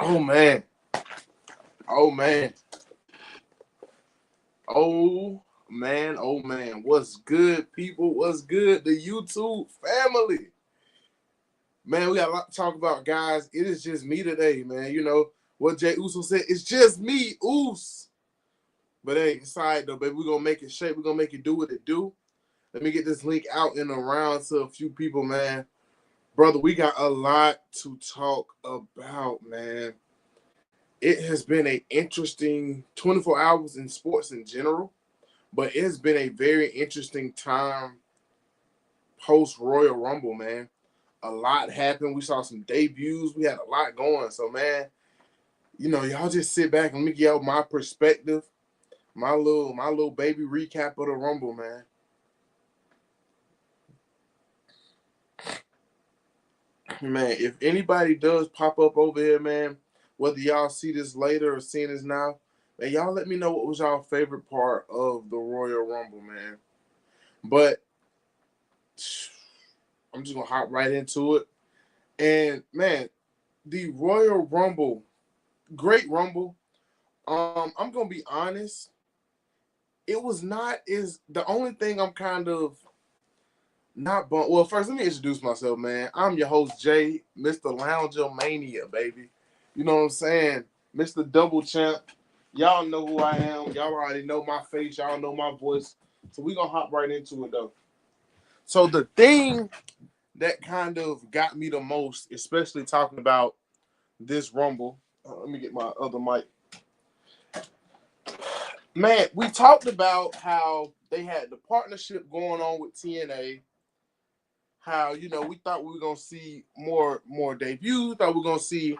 Oh man. Oh man. Oh man. Oh man. What's good, people? What's good, the YouTube family? Man, we got a lot to talk about, guys. It is just me today, man. You know what Jay Uso said? It's just me, Oos. But hey, it's all right though, baby. We're gonna make it shape. We're gonna make it do what it do. Let me get this link out and around to a few people, man. Brother, we got a lot to talk about, man. It has been an interesting 24 hours in sports in general, but it's been a very interesting time post Royal Rumble, man. A lot happened. We saw some debuts. We had a lot going. So, man, y'all just sit back and let me give y'all my perspective, my little baby recap of the Rumble, man. Man, if anybody does pop up over here, man, whether y'all see this later or seeing this now, man, y'all let me know what was y'all favorite part of the Royal Rumble, man. But I'm just gonna hop right into it. And man, the Royal Rumble, great Rumble. I'm gonna be honest. It was not is the only thing I'm kind of not bummed. Well, first let me introduce myself, man. I'm your host Jay, Mr. Lounger Mania, baby. You know what I'm saying, Mr. Double Champ. Y'all know who I am. Y'all already know my face. Y'all know my voice. So we gonna hop right into it though. So the thing that kind of got me the most, especially talking about this Rumble. Let me get my other mic. Man, we talked about how they had the partnership going on with TNA. How we thought we were gonna see more debuts. Thought we were gonna see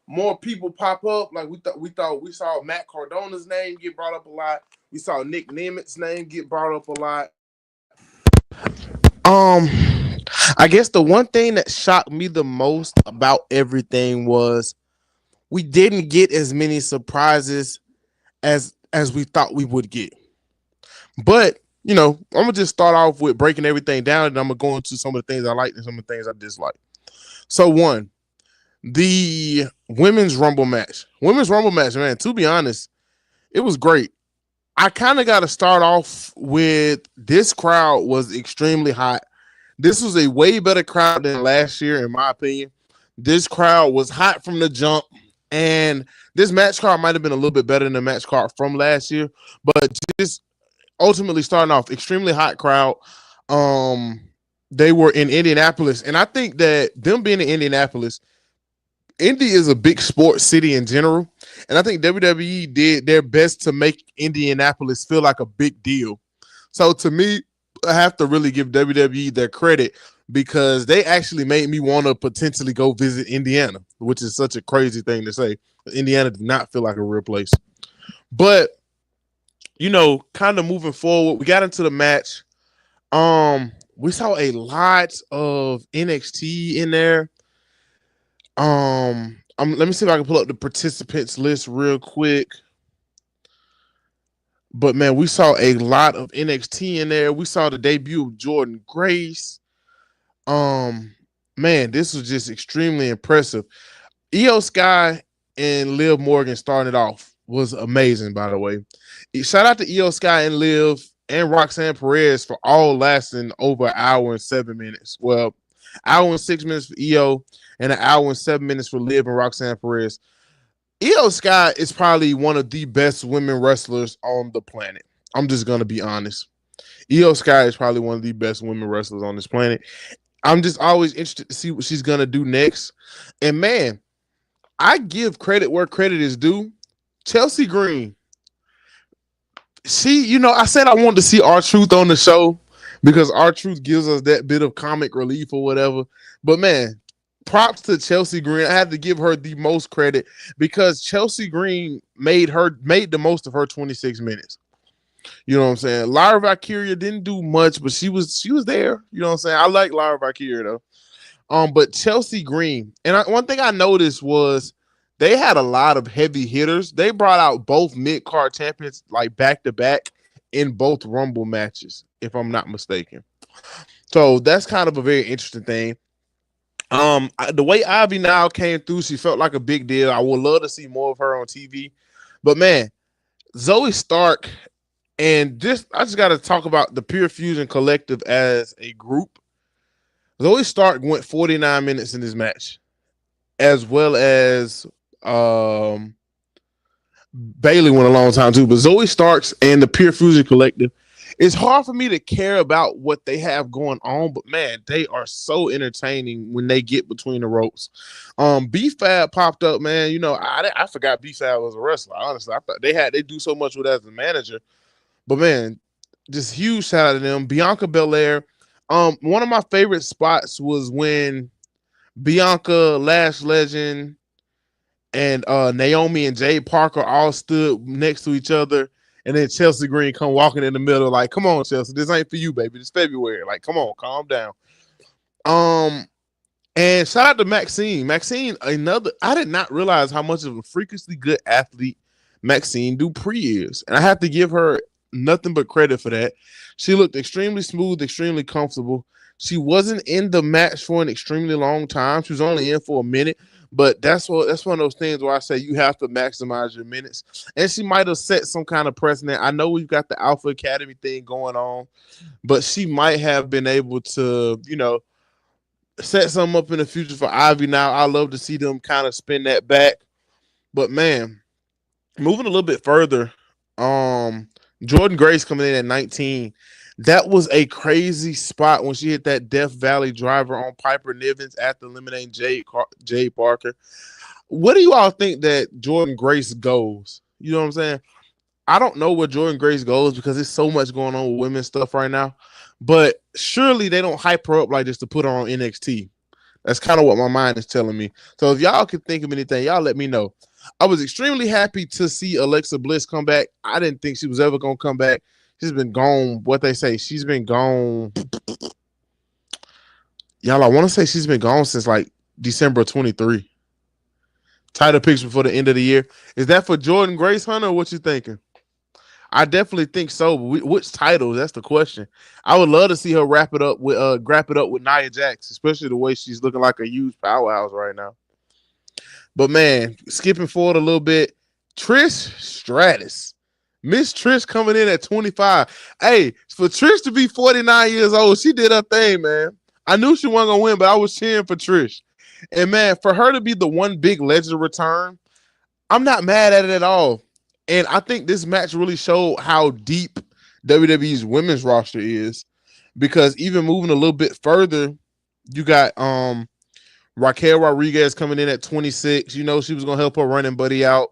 more people pop up. Like we thought we saw Matt Cardona's name get brought up a lot. We saw Nick Nematt's name get brought up a lot. Um, I guess the one thing that shocked me the most about everything was we didn't get as many surprises as we thought we would get. But I'm gonna just start off with breaking everything down, and I'm gonna go into some of the things I liked and some of the things I disliked. So one, the women's rumble match, man. To be honest, it was great. I kind of got to start off with this crowd was extremely hot. This was a way better crowd than last year, in my opinion. This crowd was hot from the jump, and this match card might have been a little bit better than the match card from last year, but just ultimately starting off extremely hot crowd. Um, they were in Indianapolis, and I think that them being in Indianapolis, Indy is a big sports city in general, and I think WWE did their best to make Indianapolis feel like a big deal. So to me, I have to really give WWE their credit because they actually made me want to potentially go visit Indiana, which is such a crazy thing to say. Indiana did not feel like a real place. But kind of moving forward, we got into the match. We saw a lot of NXT in there. Let me see if I can pull up the participants list real quick. But man, we saw a lot of NXT in there. We saw the debut of Jordan Grace. Man, this was just extremely impressive. Io Sky and Liv Morgan started off was amazing, by the way. Shout out to Io Sky and Liv and Roxanne Perez for all lasting over an hour and 7 minutes. Well, hour and 6 minutes for Io and an hour and 7 minutes for Liv and Roxanne Perez. Io Sky is probably one of the best women wrestlers on the planet. I'm just gonna be honest. Io Sky is probably one of the best women wrestlers on this planet. I'm just always interested to see what she's gonna do next. And man, I give credit where credit is due. Chelsea Green. I said I wanted to see R-Truth on the show because R-Truth gives us that bit of comic relief or whatever. But man, props to Chelsea Green. I have to give her the most credit because Chelsea Green made the most of her 26 minutes. You know what I'm saying? Lyra Valkyria didn't do much, but she was there. You know what I'm saying? I like Lyra Valkyria though. But Chelsea Green, and one thing I noticed was they had a lot of heavy hitters. They brought out both mid card champions like back to back in both Rumble matches, if I'm not mistaken. So that's kind of a very interesting thing. The way Ivy now came through, she felt like a big deal. I would love to see more of her on TV. But man, Zoe Stark and just I just got to talk about the Pure Fusion Collective as a group. Zoe Stark went 49 minutes in this match, as well as Bailey went a long time too. But Zoe Starks and the Pure Fusion Collective, it's hard for me to care about what they have going on, but man, they are so entertaining when they get between the ropes. B Fab popped up, man. You know, I forgot B Fab was a wrestler. Honestly, I thought they do so much with as a manager. But man, just huge shout out to them. Bianca Belair. One of my favorite spots was when Bianca, Lash Legend, and Naomi and Jade Parker all stood next to each other, and then Chelsea Green come walking in the middle, like, "Come on, Chelsea, this ain't for you, baby. It's February. Like, come on, calm down." Um, and shout out to Maxine. Maxine, another. I did not realize how much of a freakishly good athlete Maxine Dupree is, and I have to give her nothing but credit for that. She looked extremely smooth, extremely comfortable. She wasn't in the match for an extremely long time. She was only in for a minute, but that's one of those things where I say you have to maximize your minutes. And she might have set some kind of precedent. I know we've got the Alpha Academy thing going on, but she might have been able to, set something up in the future for Ivy now. I love to see them kind of spin that back. But man, moving a little bit further, Jordan Grace coming in at 19. That was a crazy spot when she hit that Death Valley driver on Piper Nivens after eliminating Jade Parker. What do you all think that Jordan Grace goes? You know what I'm saying? I don't know where Jordan Grace goes because there's so much going on with women's stuff right now. But surely they don't hype her up like this to put her on NXT. That's kind of what my mind is telling me. So if y'all can think of anything, y'all let me know. I was extremely happy to see Alexa Bliss come back. I didn't think she was ever going to come back. She's been gone. What they say, she's been gone. Y'all, I want to say she's been gone since like December 23. Title picks before the end of the year. Is that for Jordan Grace, Hunter, or what you thinking? I definitely think so. But which title? That's the question. I would love to see her wrap it up with Nia Jax, especially the way she's looking like a huge powerhouse right now. But man, skipping forward a little bit, Trish Stratus. Miss Trish coming in at 25. Hey, for Trish to be 49 years old, she did her thing, man. I knew she wasn't going to win, but I was cheering for Trish. And man, for her to be the one big legend return, I'm not mad at it at all. And I think this match really showed how deep WWE's women's roster is. Because even moving a little bit further, you got Raquel Rodriguez coming in at 26. You know, she was going to help her running buddy out.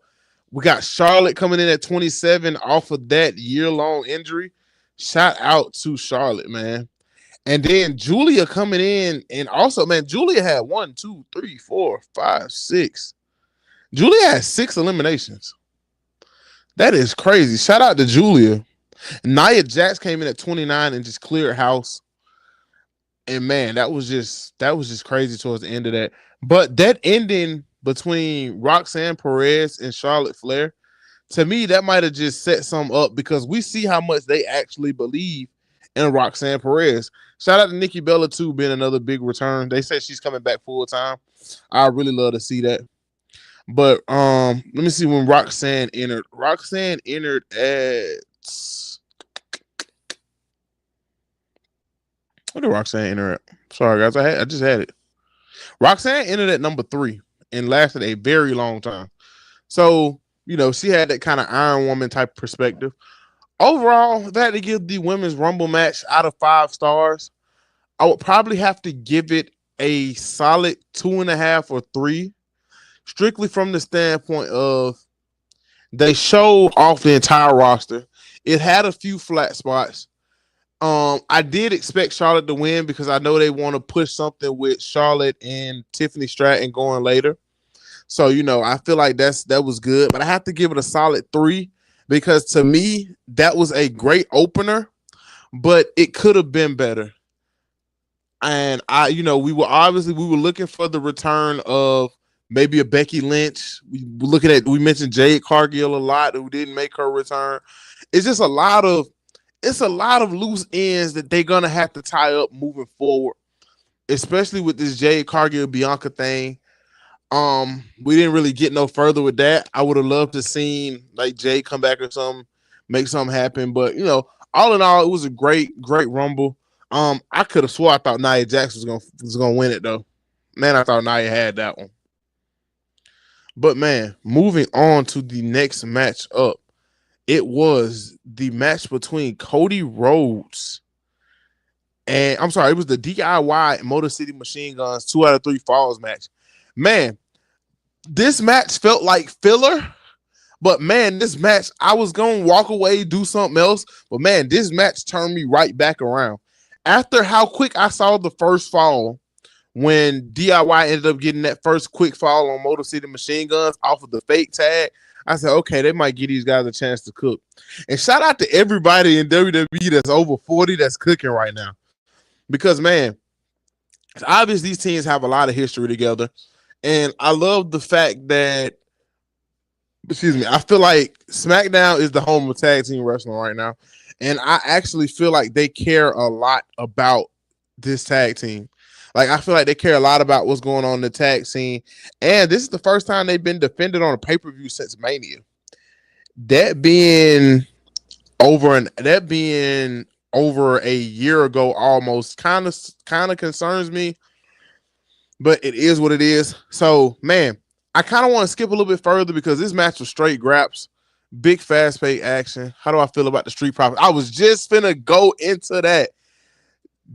We got Charlotte coming in at 27 off of that year-long injury. Shout out to Charlotte, man. And then Julia coming in. And also, man, Julia had 1, 2, 3, 4, 5, 6. Julia had 6 eliminations. That is crazy. Shout out to Julia. Nia Jax came in at 29 and just cleared house. And man, that was just crazy towards the end of that. But that ending between Roxanne Perez and Charlotte Flair, to me, that might have just set some up because we see how much they actually believe in Roxanne Perez. Shout out to Nikki Bella too, being another big return. They said she's coming back full time. I really love to see that. But let me see when Roxanne entered. Roxanne entered at what did Roxanne enter at? Sorry guys, I just had it. Roxanne entered at number 3 and lasted a very long time. So, she had that kind of Iron Woman type perspective. Overall, if I had to give the Women's Rumble match out of 5 stars, I would probably have to give it a solid 2.5 or 3. Strictly from the standpoint of they showed off the entire roster. It had a few flat spots. I did expect Charlotte to win because I know they want to push something with Charlotte and Tiffany Stratton going later. So, I feel like that was good. But I have to give it a solid 3 because to me, that was a great opener, but it could have been better. And we were looking for the return of maybe a Becky Lynch. We mentioned Jade Cargill a lot, who didn't make her return. It's just a lot of loose ends that they're gonna have to tie up moving forward. especially with this Jade Cargill Bianca thing. We didn't really get no further with that. I would have loved to seen like Jay come back or something, make something happen. But all in all, it was a great rumble. I could have swore I thought Nia Jax was gonna win it though. Man, I thought Nia had that one. But man, moving on to the next match up, it was the match between Cody Rhodes and I'm sorry, it was the DIY Motor City Machine Guns 2 out of 3 falls match. Man, this match felt like filler, but man, this match, I was going to walk away, do something else. But man, this match turned me right back around. After how quick I saw the first fall, when DIY ended up getting that first quick fall on Motor City Machine Guns off of the fake tag, I said, okay, they might give these guys a chance to cook. And shout out to everybody in WWE that's over 40 that's cooking right now. Because, man, it's obvious these teams have a lot of history together. And I love the fact that, I feel like SmackDown is the home of tag team wrestling right now. And I actually feel like they care a lot about this tag team. Like, I feel like they care a lot about what's going on in the tag scene. And this is the first time they've been defended on a pay-per-view since Mania. That being over a year ago almost kind of concerns me. But it is what it is. So, man, I kind of want to skip a little bit further because this match was straight graps, big fast-paced action. How do I feel about the Street Profits? I was just finna go into that.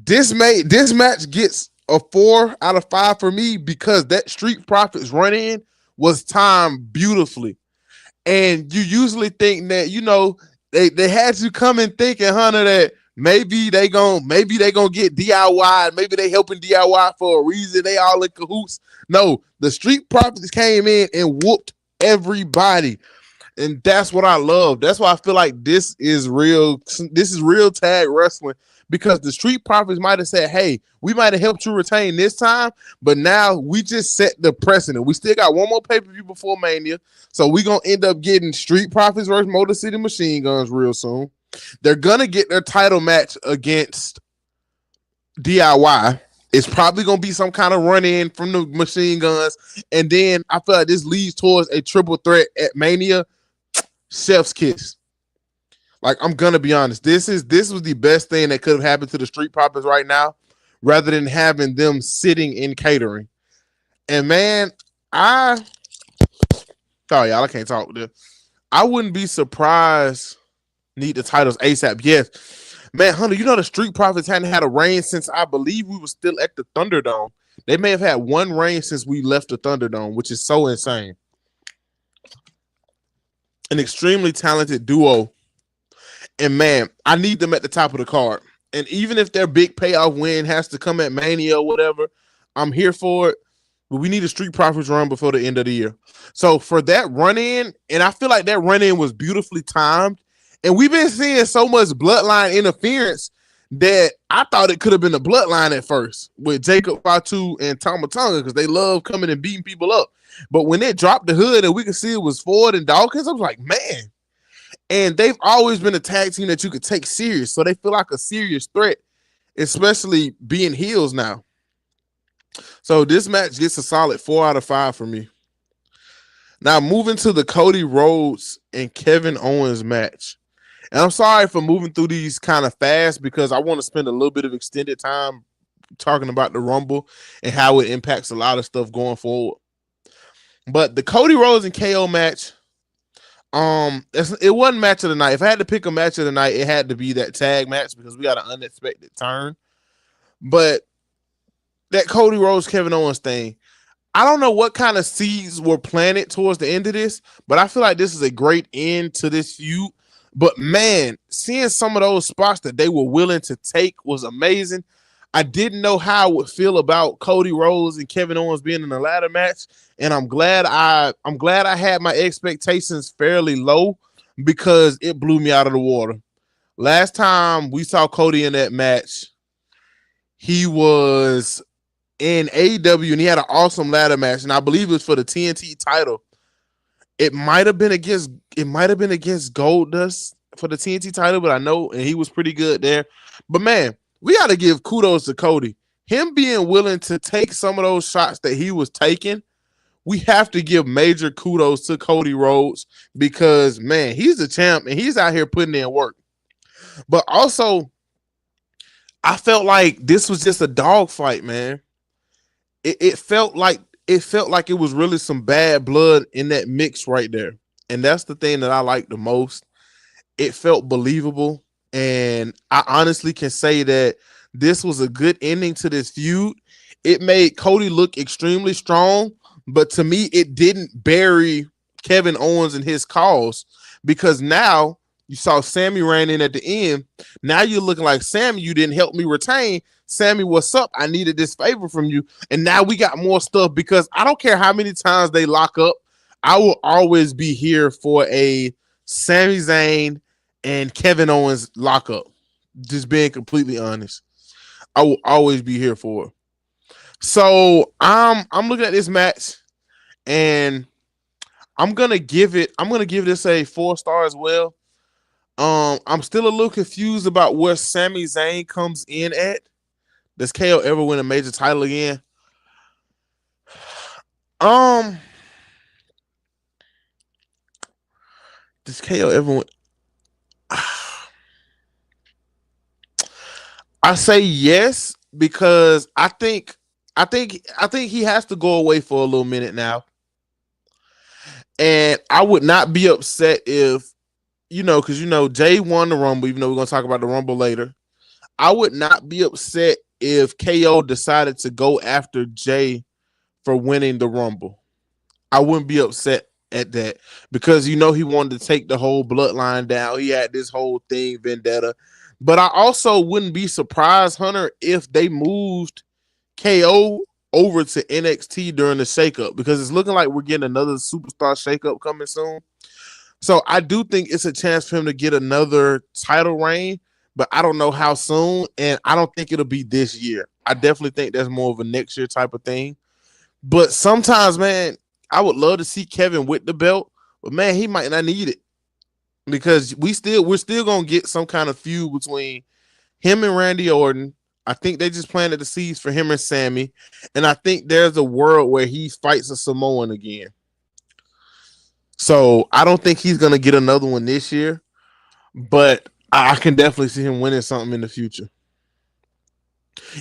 This match gets a 4 out of 5 for me because that Street Profits run-in was timed beautifully. And you usually think that, they had you come in thinking, Hunter, that maybe they gonna get DIY. Maybe they helping DIY for a reason. They all in cahoots. No, the Street Profits came in and whooped everybody. And that's what I love. That's why I feel like this is real tag wrestling, because the Street Profits might have said, hey, we might have helped you retain this time, but now we just set the precedent. We still got one more pay-per-view before Mania, so we're going to end up getting Street Profits versus Motor City Machine Guns real soon. They're going to get their title match against DIY. It's probably going to be some kind of run-in from the Machine Guns, and then I feel like this leads towards a triple threat at Mania. Chef's kiss. Like, I'm gonna be honest, this was the best thing that could have happened to the Street Profits right now, rather than having them sitting in catering. And man, y'all, I can't talk with this. I wouldn't be surprised need the titles ASAP. Yes, man, Hunter, the Street Profits hadn't had a reign since I believe we were still at the Thunderdome. They may have had one reign since we left the Thunderdome, which is so insane. An extremely talented duo. And man, I need them at the top of the card. And even if their big payoff win has to come at Mania or whatever, I'm here for it. But we need a Street Profits run before the end of the year. So for that run-in, and I feel like that run-in was beautifully timed. And we've been seeing so much bloodline interference that I thought it could have been the bloodline at first with Jacob Fatu and Tama Tonga, because they love coming and beating people up. But when they dropped the hood and we could see it was Ford and Dawkins, I was like, man. And they've always been a tag team that you could take serious. So they feel like a serious threat, especially being heels now. So this match gets a solid 4 out of 5 for me. Now moving to the Cody Rhodes and Kevin Owens match. And I'm sorry for moving through these kind of fast because I want to spend a little bit of extended time talking about the Rumble and how it impacts a lot of stuff going forward. But the Cody Rhodes and KO match, it wasn't match of the night. If I had to pick a match of the night, it had to be that tag match because we got an unexpected turn. But that Cody Rhodes, Kevin Owens thing, I don't know what kind of seeds were planted towards the end of this, but I feel like this is a great end to this feud. But man, seeing some of those spots that they were willing to take was amazing. I didn't know how I would feel about Cody Rhodes and Kevin Owens being in the ladder match, and I'm glad I had my expectations fairly low because it blew me out of the water. Last time we saw Cody in that match, he was in AEW and he had an awesome ladder match, and I believe it was for the TNT title. It might have been against Goldust for the TNT title, but I know, and he was pretty good there. But man, we got to give kudos to Cody. him being willing to take some of those shots that he was taking, we have to give major kudos to Cody Rhodes because, man, he's the champ and he's out here putting in work. But also, I felt like this was just a dogfight, man. It felt like it was really some bad blood in that mix right there. And that's the thing that I like the most. It felt believable. And I honestly can say that this was a good ending to this feud. It made Cody look extremely strong, but to me, it didn't bury Kevin Owens and his cause because now you saw Sammy ran in at the end. Now you're looking like, Sammy, you didn't help me retain. Sammy, what's up? I needed this favor from you. And now we got more stuff because I don't care how many times they lock up. I will always be here for a Sami Zayn and Kevin Owens lockup. Just being completely honest. I will always be here for it. So I'm looking at this match and I'm gonna give this a 4-star as well. I'm still a little confused about where Sami Zayn comes in at. Does KO ever win a major title again? Does KO ever win? I say yes because I think he has to go away for a little minute now. And I would not be upset if, because Jay won the Rumble, even though we're going to talk about the Rumble later. I would not be upset if KO decided to go after Jay for winning the Rumble. I wouldn't be upset at that because he wanted to take the whole bloodline down. He had this whole thing, vendetta. But I also wouldn't be surprised, Hunter, if they moved KO over to NXT during the shakeup because it's looking like we're getting another superstar shakeup coming soon. So I do think it's a chance for him to get another title reign, but I don't know how soon, and I don't think it'll be this year. I definitely think that's more of a next year type of thing. But sometimes, man, I would love to see Kevin with the belt, but man, he might not need it because we're still gonna get some kind of feud between him and Randy Orton. I think they just planted the seeds for him and Sammy, and I think there's a world where he fights a Samoan again. So I don't think he's gonna get another one this year, but I can definitely see him winning something in the future.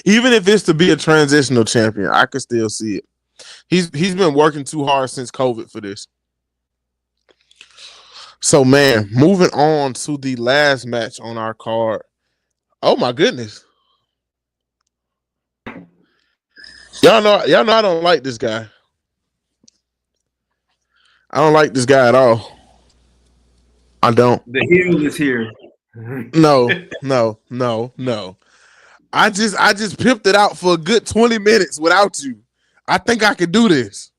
Even if it's to be a transitional champion, I could still see it. He's been working too hard since COVID for this. So, man, moving on to the last match on our card. Oh my goodness. Y'all know I don't like this guy. I don't like this guy at all. I don't. The heel is here. No. I just pimped it out for a good 20 minutes without you. I think I could do this.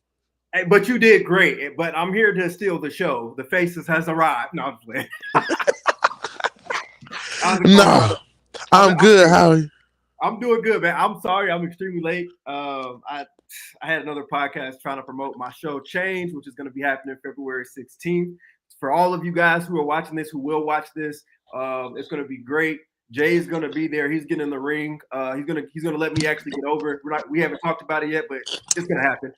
Hey, but you did great. But I'm here to steal the show. The Faces has arrived. No, I'm playing. No, I'm good. How are you? I'm doing good, man. I'm sorry. I'm extremely late. I had another podcast trying to promote my show Change, which is going to be happening February 16th. For all of you guys who are watching this, who will watch this, it's going to be great. Jay's going to be there. He's getting in the ring. He's going to let me actually get over it. We haven't talked about it yet, but it's going to happen.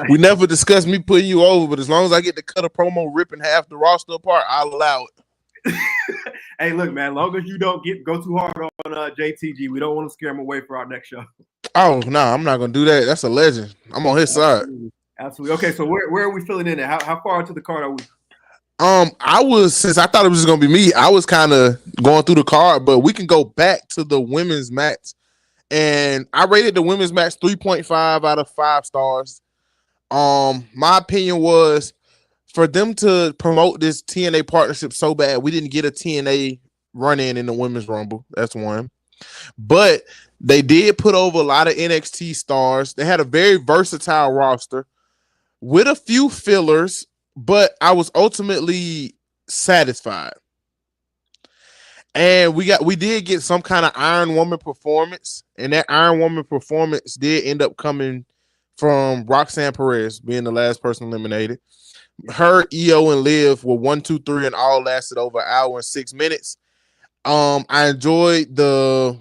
We never discussed me putting you over, but as long as I get to cut a promo ripping half the roster apart, I'll allow it. Hey, look, man, as long as you don't go too hard on JTG, we don't want to scare him away for our next show. Oh, no, I'm not going to do that. That's a legend. I'm on his side. Absolutely. Okay, so where are we filling in at? How far into the card are we? Since I thought it was just going to be me, I was kind of going through the card, but we can go back to the women's match. And I rated the women's match 3.5 out of 5 stars. My opinion was for them to promote this TNA partnership so bad, we didn't get a TNA run-in the Women's Rumble. That's one. But they did put over a lot of NXT stars. They had a very versatile roster with a few fillers, but I was ultimately satisfied. And we did get some kind of Iron Woman performance, and that Iron Woman performance did end up coming from Roxanne Perez being the last person eliminated. Her, Io, and Liv were 1, 2, 3, and all lasted over an hour and 6 minutes. I enjoyed the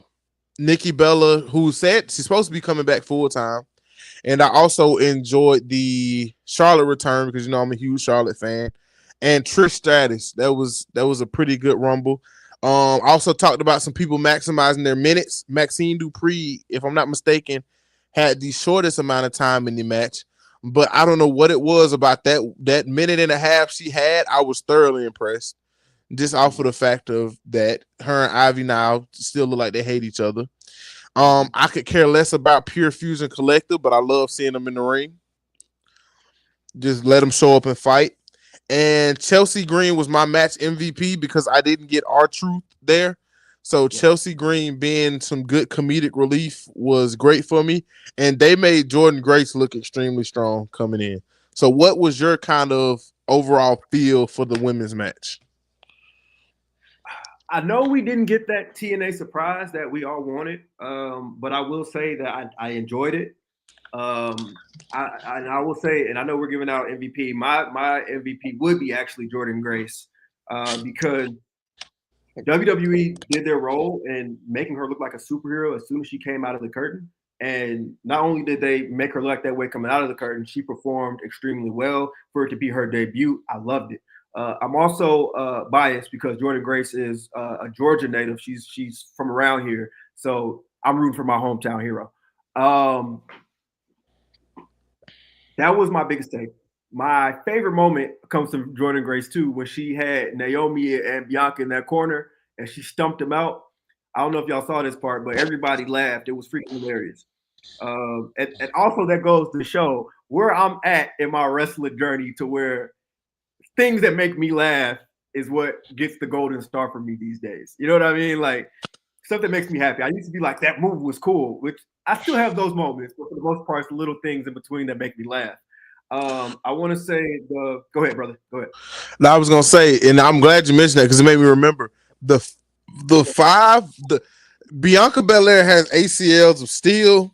Nikki Bella, who said she's supposed to be coming back full time. And I also enjoyed the Charlotte return because I'm a huge Charlotte fan. And Trish Stratus, that was a pretty good rumble. I also talked about some people maximizing their minutes. Maxine Dupree, if I'm not mistaken, had the shortest amount of time in the match. But I don't know what it was about that minute and a half she had. I was thoroughly impressed. Just off of the fact of that her and Ivy now still look like they hate each other. I could care less about Pure Fusion Collective, but I love seeing them in the ring. Just let them show up and fight. And Chelsea Green was my match MVP because I didn't get R-Truth there. So Yeah. Chelsea Green being some good comedic relief was great for me. And they made Jordan Grace look extremely strong coming in. So what was your kind of overall feel for the women's match? I know we didn't get that TNA surprise that we all wanted, but I will say that I enjoyed it. Um, I will say, and I know we're giving out MVP. My MVP would be actually Jordan Grace, because WWE did their role in making her look like a superhero as soon as she came out of the curtain. And not only did they make her look like that way coming out of the curtain, she performed extremely well for it to be her debut. I loved it. I'm also biased because Jordan Grace is a Georgia native. She's from around here, so I'm rooting for my hometown hero. Um, that was my biggest take. My favorite moment comes from Jordan Grace too, when she had Naomi and Bianca in that corner and she stumped them out. I don't know if y'all saw this part, but everybody laughed. It was freaking hilarious. And also that goes to show where I'm at in my wrestling journey, to where things that make me laugh is what gets the golden star for me these days. You know what I mean? Like stuff that makes me happy. I used to be like, that move was cool, which I still have those moments, but for the most part, it's the little things in between that make me laugh. I want to say the. Go ahead, brother. Go ahead. Now I was gonna say, and I'm glad you mentioned that because it made me remember the the Bianca Belair has ACLs of steel.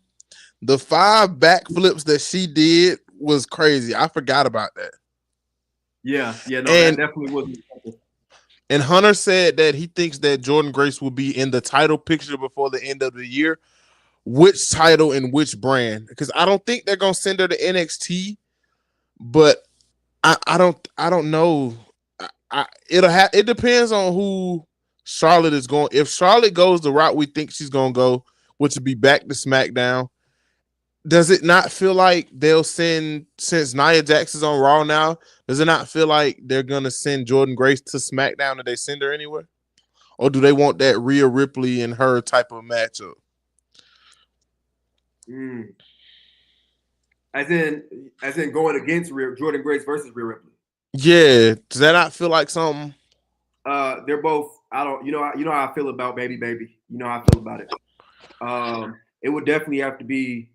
The 5 backflips that she did was crazy. I forgot about that. Yeah, no, that And definitely wasn't. and Hunter said that he thinks that Jordan Grace will be in the title picture before the end of the year. Which title and which brand? Because I don't think they're gonna send her to NXT, but I don't know. It depends on who Charlotte is going. If Charlotte goes the route we think she's gonna go, which would be back to SmackDown, does it not feel like they'll send, since Nia Jax is on Raw now? Does it not feel like they're gonna send Jordan Grace to SmackDown? Did they send her anywhere, or do they want that Rhea Ripley and her type of matchup? Mm. As in going against Jordan Grace versus Rhea Ripley. Yeah, does that not feel like something? They're both. I don't. You know how I feel about baby. You know how I feel about it. It would definitely have to be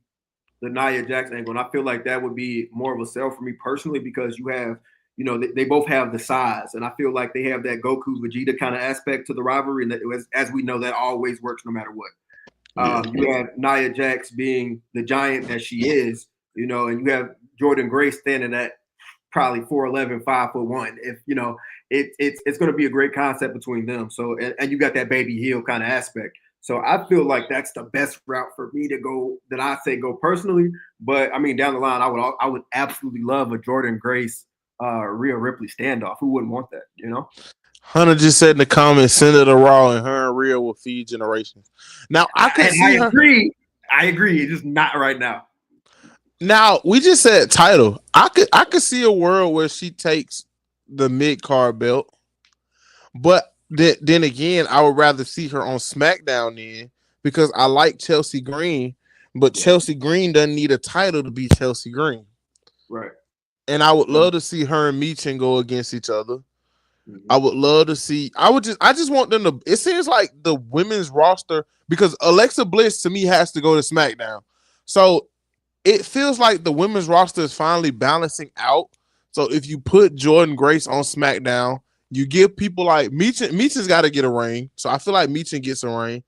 the Nia Jax angle, and I feel like that would be more of a sell for me personally, because you have, they both have the size, and I feel like they have that Goku Vegeta kind of aspect to the rivalry, and that, as we know, that always works no matter what. Yeah. You have Nia Jax being the giant that she is, and you have Jordan Grace standing at probably 4'11", 5'1". If it's going to be a great concept between them. So and you got that baby heel kind of aspect. So I feel like that's the best route for me to go, that I say go personally. But I mean, down the line, I would absolutely love a Jordan Grace, Rhea Ripley standoff. Who wouldn't want that? Hunter just said in the comments, send it to Raw, and her and Rhea will feed generations. Now I could And see I her. agree. I agree. It's just not right now. Now we just said title. I could see a world where she takes the mid card belt, but then again, I would rather see her on SmackDown then because I like Chelsea Green, but Yeah. Chelsea Green doesn't need a title to be Chelsea Green. Right. And I would No. love to see her and Meechin go against each other. I Mm-hmm. would love to see. I just want them to. It seems like the women's roster, because Alexa Bliss to me has to go to SmackDown. So it feels like the women's roster is finally balancing out. So if you put Jordan Grace on SmackDown, you give people like Meechin. Meechin's got to get a ring. So I feel like Meechin gets a ring.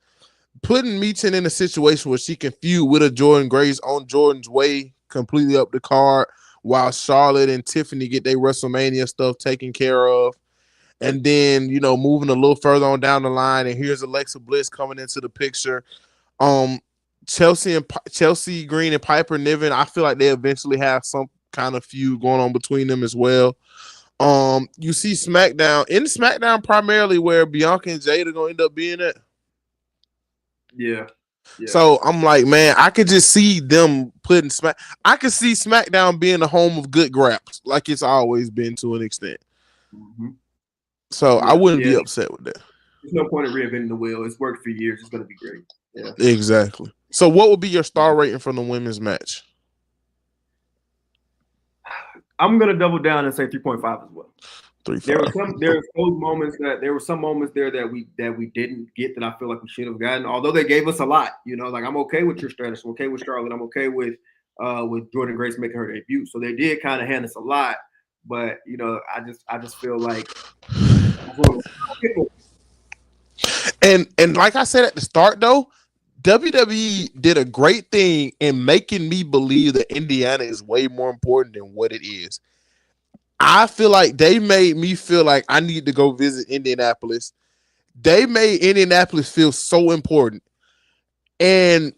Putting Meechin in a situation where she can feud with a Jordan Grace on Jordan's way, completely up the card, while Charlotte and Tiffany get their WrestleMania stuff taken care of. And then, moving a little further on down the line, and here's Alexa Bliss coming into the picture. Um, Chelsea Green and Piper Niven, I feel like they eventually have some kind of feud going on between them as well. You see SmackDown primarily where Bianca and Jade are gonna end up being at. Yeah. Yeah. So I'm like, man, I could just see them putting Smack. I could see SmackDown being the home of good graps, like it's always been to an extent. Mm-hmm. So I Yeah. wouldn't Yeah. be upset with that. There's no point in reinventing the wheel. It's worked for years. It's going to be great. Yeah. Exactly. So what would be your star rating from the women's match? I'm going to double down and say 3.5 as well. Three There five. were some moments there that we didn't get that I feel like we should have gotten. Although they gave us a lot, like I'm okay with your strategy. I'm okay with Charlotte. I'm okay with Jordan Grace making her debut. So they did kind of hand us a lot, but I just feel like And like I said at the start though, WWE did a great thing in making me believe that Indiana is way more important than what it is. I feel like they made me feel like I need to go visit Indianapolis. They made Indianapolis feel so important. And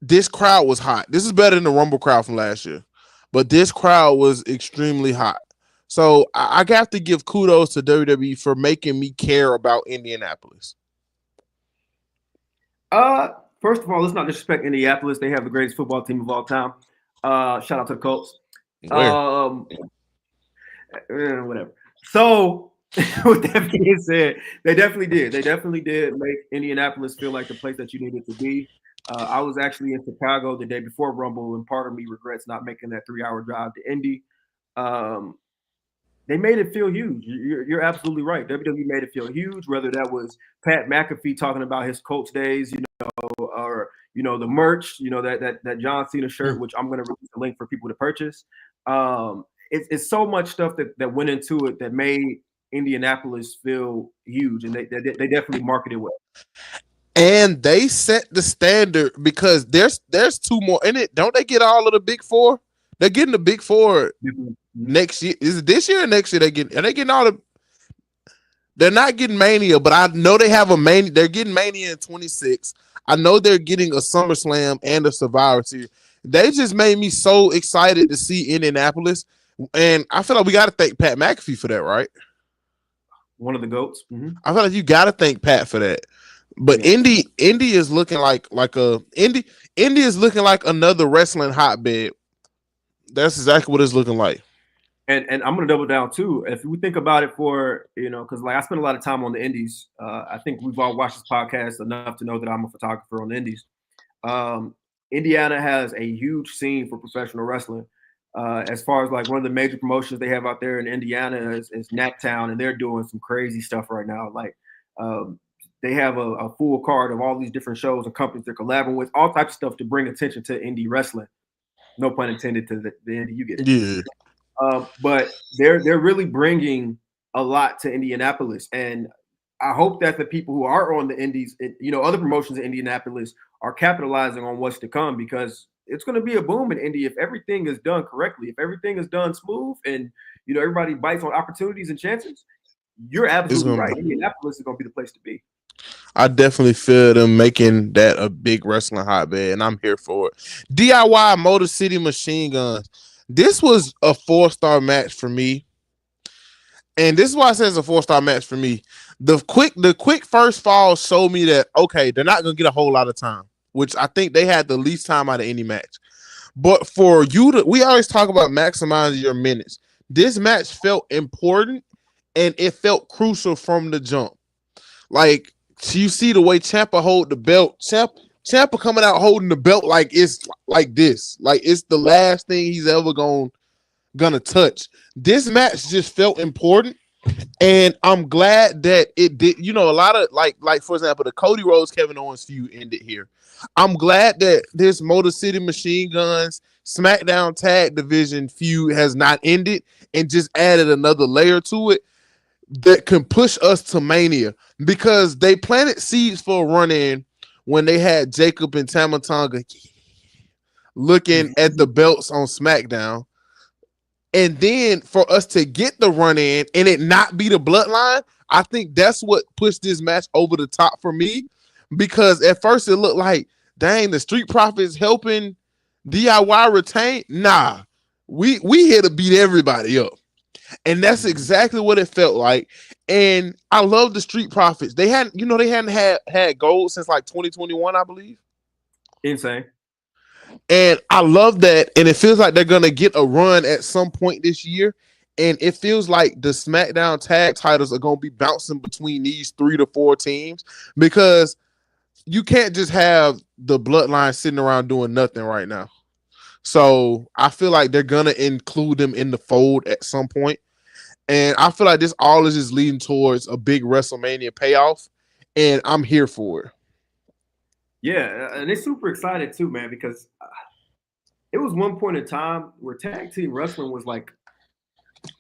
this crowd was hot. This is better than the Rumble crowd from last year. But this crowd was extremely hot. So I have to give kudos to WWE for making me care about Indianapolis. First of all, let's not disrespect Indianapolis. They have the greatest football team of all time. Shout out to the Colts. Where? Whatever. So, with that being said, they definitely did. They definitely did make Indianapolis feel like the place that you needed to be. I was actually in Chicago the day before Rumble, and part of me regrets not making that 3-hour drive to Indy. They made it feel huge. You're absolutely right. WWE made it feel huge, whether that was Pat McAfee talking about his Colts days, or the merch, that John Cena shirt, which I'm going to release a link for people to purchase. It's so much stuff that went into it that made Indianapolis feel huge, and they definitely marketed well. And they set the standard because there's two more in it. Don't they get all of the big four? They're getting the big four next year. Is it this year or next year? Are they getting all the? They're not getting Mania, but I know they have a Mania. They're getting Mania in 26. I know they're getting a SummerSlam and a Survivor Series. They just made me so excited to see Indianapolis, and I feel like we got to thank Pat McAfee for that, right? One of the goats. Mm-hmm. I feel like you got to thank Pat for that. But yeah. Indy is looking like Indy is looking like another wrestling hotbed. That's exactly what it's looking like. And I'm gonna double down too. If we think about it for because like I spend a lot of time on the Indies. I think we've all watched this podcast enough to know that I'm a photographer on the Indies. Indiana has a huge scene for professional wrestling. As far as like one of the major promotions they have out there in Indiana is Nacktown, and they're doing some crazy stuff right now. Like they have a full card of all these different shows and companies they're collaborating with, all types of stuff to bring attention to indie wrestling. No pun intended to the indie you get. Yeah. But they're really bringing a lot to Indianapolis, and I hope that the people who are on the indies, other promotions in Indianapolis, are capitalizing on what's to come, because it's going to be a boom in Indy if everything is done correctly, if everything is done smooth, and everybody bites on opportunities and chances. You're absolutely right. Indianapolis is going to be the place to be. I definitely feel them making that a big wrestling hotbed, and I'm here for it. DIY Motor City Machine Guns. This was a 4-star match for me. And this is why I say it's a 4-star match for me. The quick first fall showed me that, okay, they're not going to get a whole lot of time, which I think they had the least time out of any match. But for you we always talk about maximizing your minutes. This match felt important, and it felt crucial from the jump. Like, you see the way Ciampa hold the belt. Ciampa coming out holding the belt like it's like this. Like it's the last thing he's ever gonna touch. This match just felt important, and I'm glad that it did. A lot of like for example, the Cody Rhodes Kevin Owens feud ended here. I'm glad that this Motor City Machine Guns SmackDown Tag Division feud has not ended and just added another layer to it that can push us to Mania, because they planted seeds for a run-in when they had Jacob and Tama Tonga looking at the belts on SmackDown. And then for us to get the run-in and it not be the Bloodline, I think that's what pushed this match over the top for me. because at first it looked like, dang, the Street Profits helping DIY retain. Nah, we here to beat everybody up, and that's exactly what it felt like. And I love the Street Profits. They hadn't had gold since like 2021, I believe. Insane. And I love that. And it feels like they're gonna get a run at some point this year. And it feels like the SmackDown tag titles are gonna be bouncing between these 3 to 4 teams, because you can't just have the bloodline sitting around doing nothing right now. So I feel like they're gonna include them in the fold at some point. And I feel like this all is just leading towards a big WrestleMania payoff. And I'm here for it. Yeah, and it's super excited too, man, because it was one point in time where tag team wrestling was like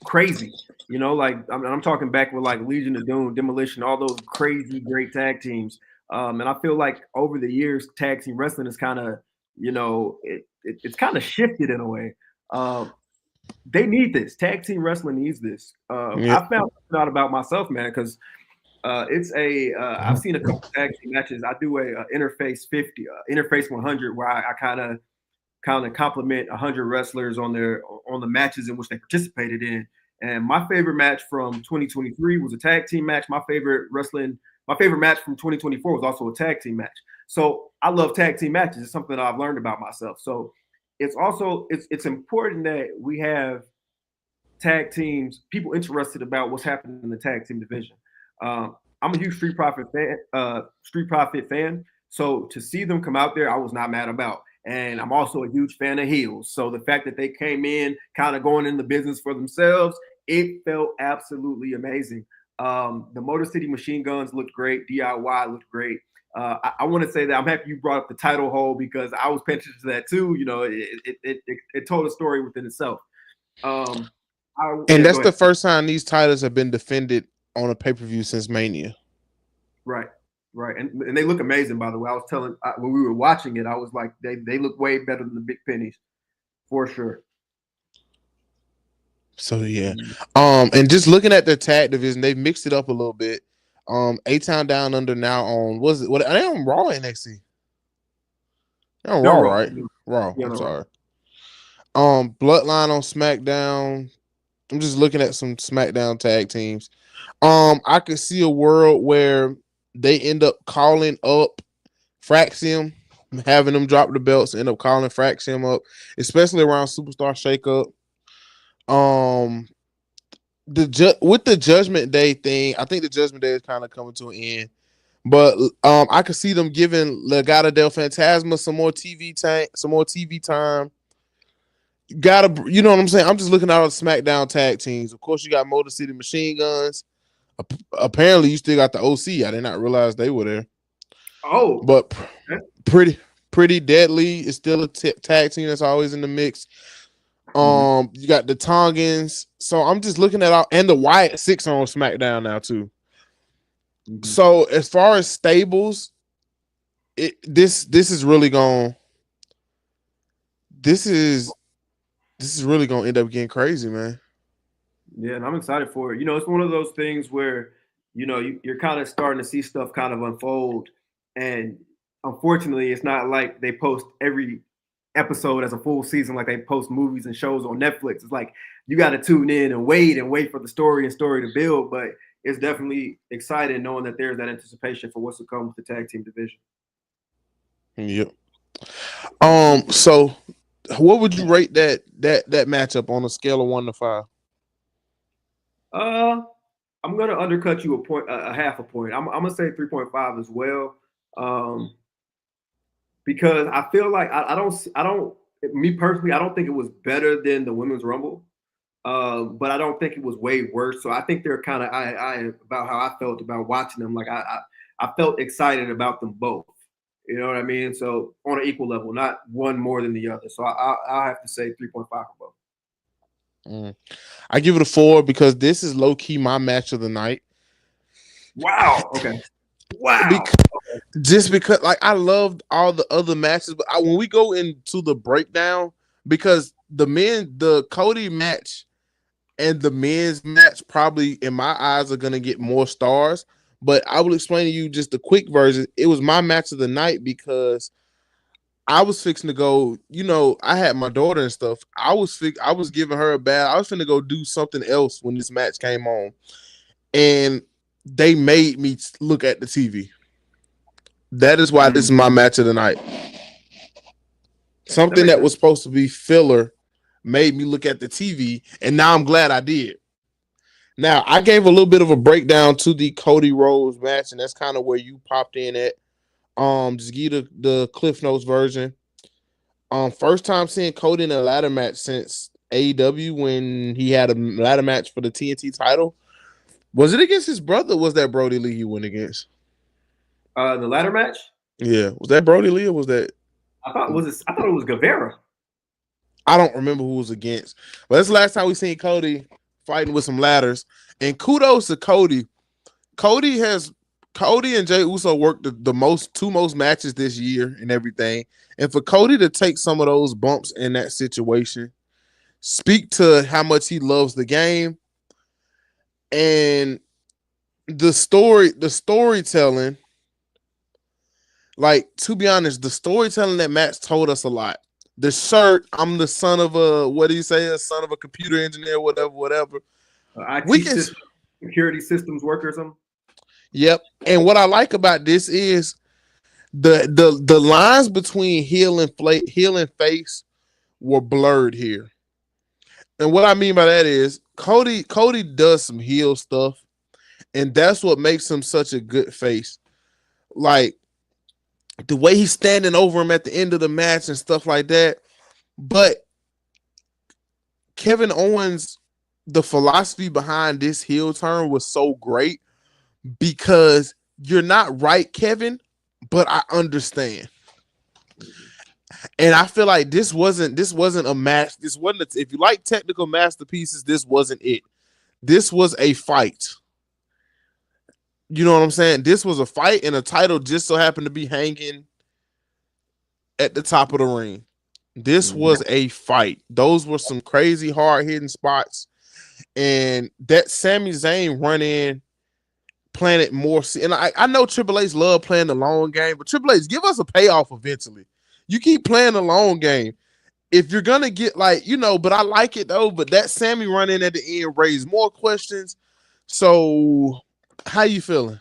crazy. Like I'm talking back with like Legion of Doom, Demolition, all those crazy great tag teams. And I feel like over the years, tag team wrestling is kind of, it's kind of shifted in a way. They need this. Tag team wrestling needs this. Yeah. I found out about myself, man, because I've seen a couple tag team matches. I do a interface 50, interface 100, where I kind of compliment 100 wrestlers on the matches in which they participated in. And my favorite match from 2023 was a tag team match. My favorite match from 2024 was also a tag team match. So I love tag team matches. It's something that I've learned about myself. So it's important that we have tag teams, people interested about what's happening in the tag team division. I'm a huge Street Profit fan. So to see them come out there, I was not mad about. And I'm also a huge fan of heels. So the fact that they came in kind of going in the business for themselves, it felt absolutely amazing. The Motor City Machine Guns looked great. DIY looked great. I want to say that I'm happy you brought up the title hole, because I was paying attention to that too. It told a story within itself. And Yeah, that's the first time these titles have been defended on a pay-per-view since Mania. Right. And they look amazing, by the way. I was telling when we were watching it, I was like, they look way better than the big pennies, for sure. So yeah. And just looking at the tag division, they've mixed it up a little bit. A-Town Down Under now on, was it, what are they on, Raw or NXT? They're on Raw, right? Raw. Yeah, I'm sorry. Bloodline on SmackDown. I'm just looking at some SmackDown tag teams. I could see a world where they end up calling up Fraxium, having them drop the belts, end up calling Fraxium up, especially around Superstar Shakeup. With the Judgment Day thing, I think the Judgment Day is kind of coming to an end. But I could see them giving Legado del Fantasma some more TV time. You know what I'm saying? I'm just looking at all the SmackDown tag teams. Of course, you got Motor City Machine Guns. Apparently, you still got the OC. I did not realize they were there. Oh, but pretty deadly is still a tag team that's always in the mix. You got the Tongans. So I'm just looking at all, and the Wyatt Six on SmackDown now too. So as far as stables, this is really going. This is really going to end up getting crazy, man. Yeah, and I'm excited for it. It's one of those things where, you're kind of starting to see stuff kind of unfold. And unfortunately, it's not like they post every episode as a full season like they post movies and shows on Netflix. It's like you got to tune in and wait for the story to build. But it's definitely exciting knowing that there's that anticipation for what's to come with the tag team division. Yep. So what would you rate that matchup on a scale of 1 to 5? I'm gonna undercut you a half a point. I'm gonna say 3.5 as well. Because I feel like me personally, I don't think it was better than the Women's Rumble. But I don't think it was way worse. So I think they're kind of I about how I felt about watching them. Like I felt excited about them both. You know what I mean? So on an equal level, not one more than the other. So I'll have to say 3.5 for both. I give it a 4 because this is low key my match of the night. Wow. Okay. Wow. Just because, like, I loved all the other matches, but when we go into the breakdown, because the Cody match and the men's match probably in my eyes are gonna get more stars, But I will explain to you just the quick version. It was my match of the night because I was fixing to go. I had my daughter and stuff. I was giving her a bath. I was finna go do something else when this match came on, and they made me look at the TV. That is why this is my match of the night. That Something makes that sense. was supposed to be filler made me look at the TV, and now I'm glad I did. Now I gave a little bit of a breakdown to the Cody Rhodes match, and that's kind of where you popped in at. Just give the Cliff Notes version. First time seeing Cody in a ladder match since AEW when he had a ladder match for the TNT title. Was it against his brother? Or was that Brody Lee he went against? The ladder match. Yeah, was that Brody Lee or was that? I thought it was Guevara. I don't remember who was against, but that's the last time we seen Cody fighting with some ladders. And kudos to Cody. Cody has Cody and Jay Uso worked the two most matches this year and everything. And for Cody to take some of those bumps in that situation, speak to how much he loves the game and the storytelling. Like, to be honest, the storytelling that Matt's told us a lot. The shirt, I'm the son of a, what do you say, a son of a computer engineer, whatever. We IT can, system, security systems worker or something. yep. And what I like about this is the lines between heel and face were blurred here. And what I mean by that is Cody does some heel stuff, and that's what makes him such a good face. Like the way he's standing over him at the end of the match and stuff like that. But Kevin Owens, the philosophy behind this heel turn was so great because you're not right, Kevin, but I understand. And I feel like this wasn't a match. This wasn't if you like technical masterpieces, this wasn't it. This was a fight. You know what I'm saying? This was a fight, and a title just so happened to be hanging at the top of the ring. This was a fight. Those were some crazy hard hitting spots, and that Sami Zayn run in planted more. And I know Triple H love playing the long game, but Triple H, give us a payoff eventually. You keep playing the long game. If you're gonna get but I like it though. But that Sammy run in at the end raised more questions. So, how you feeling?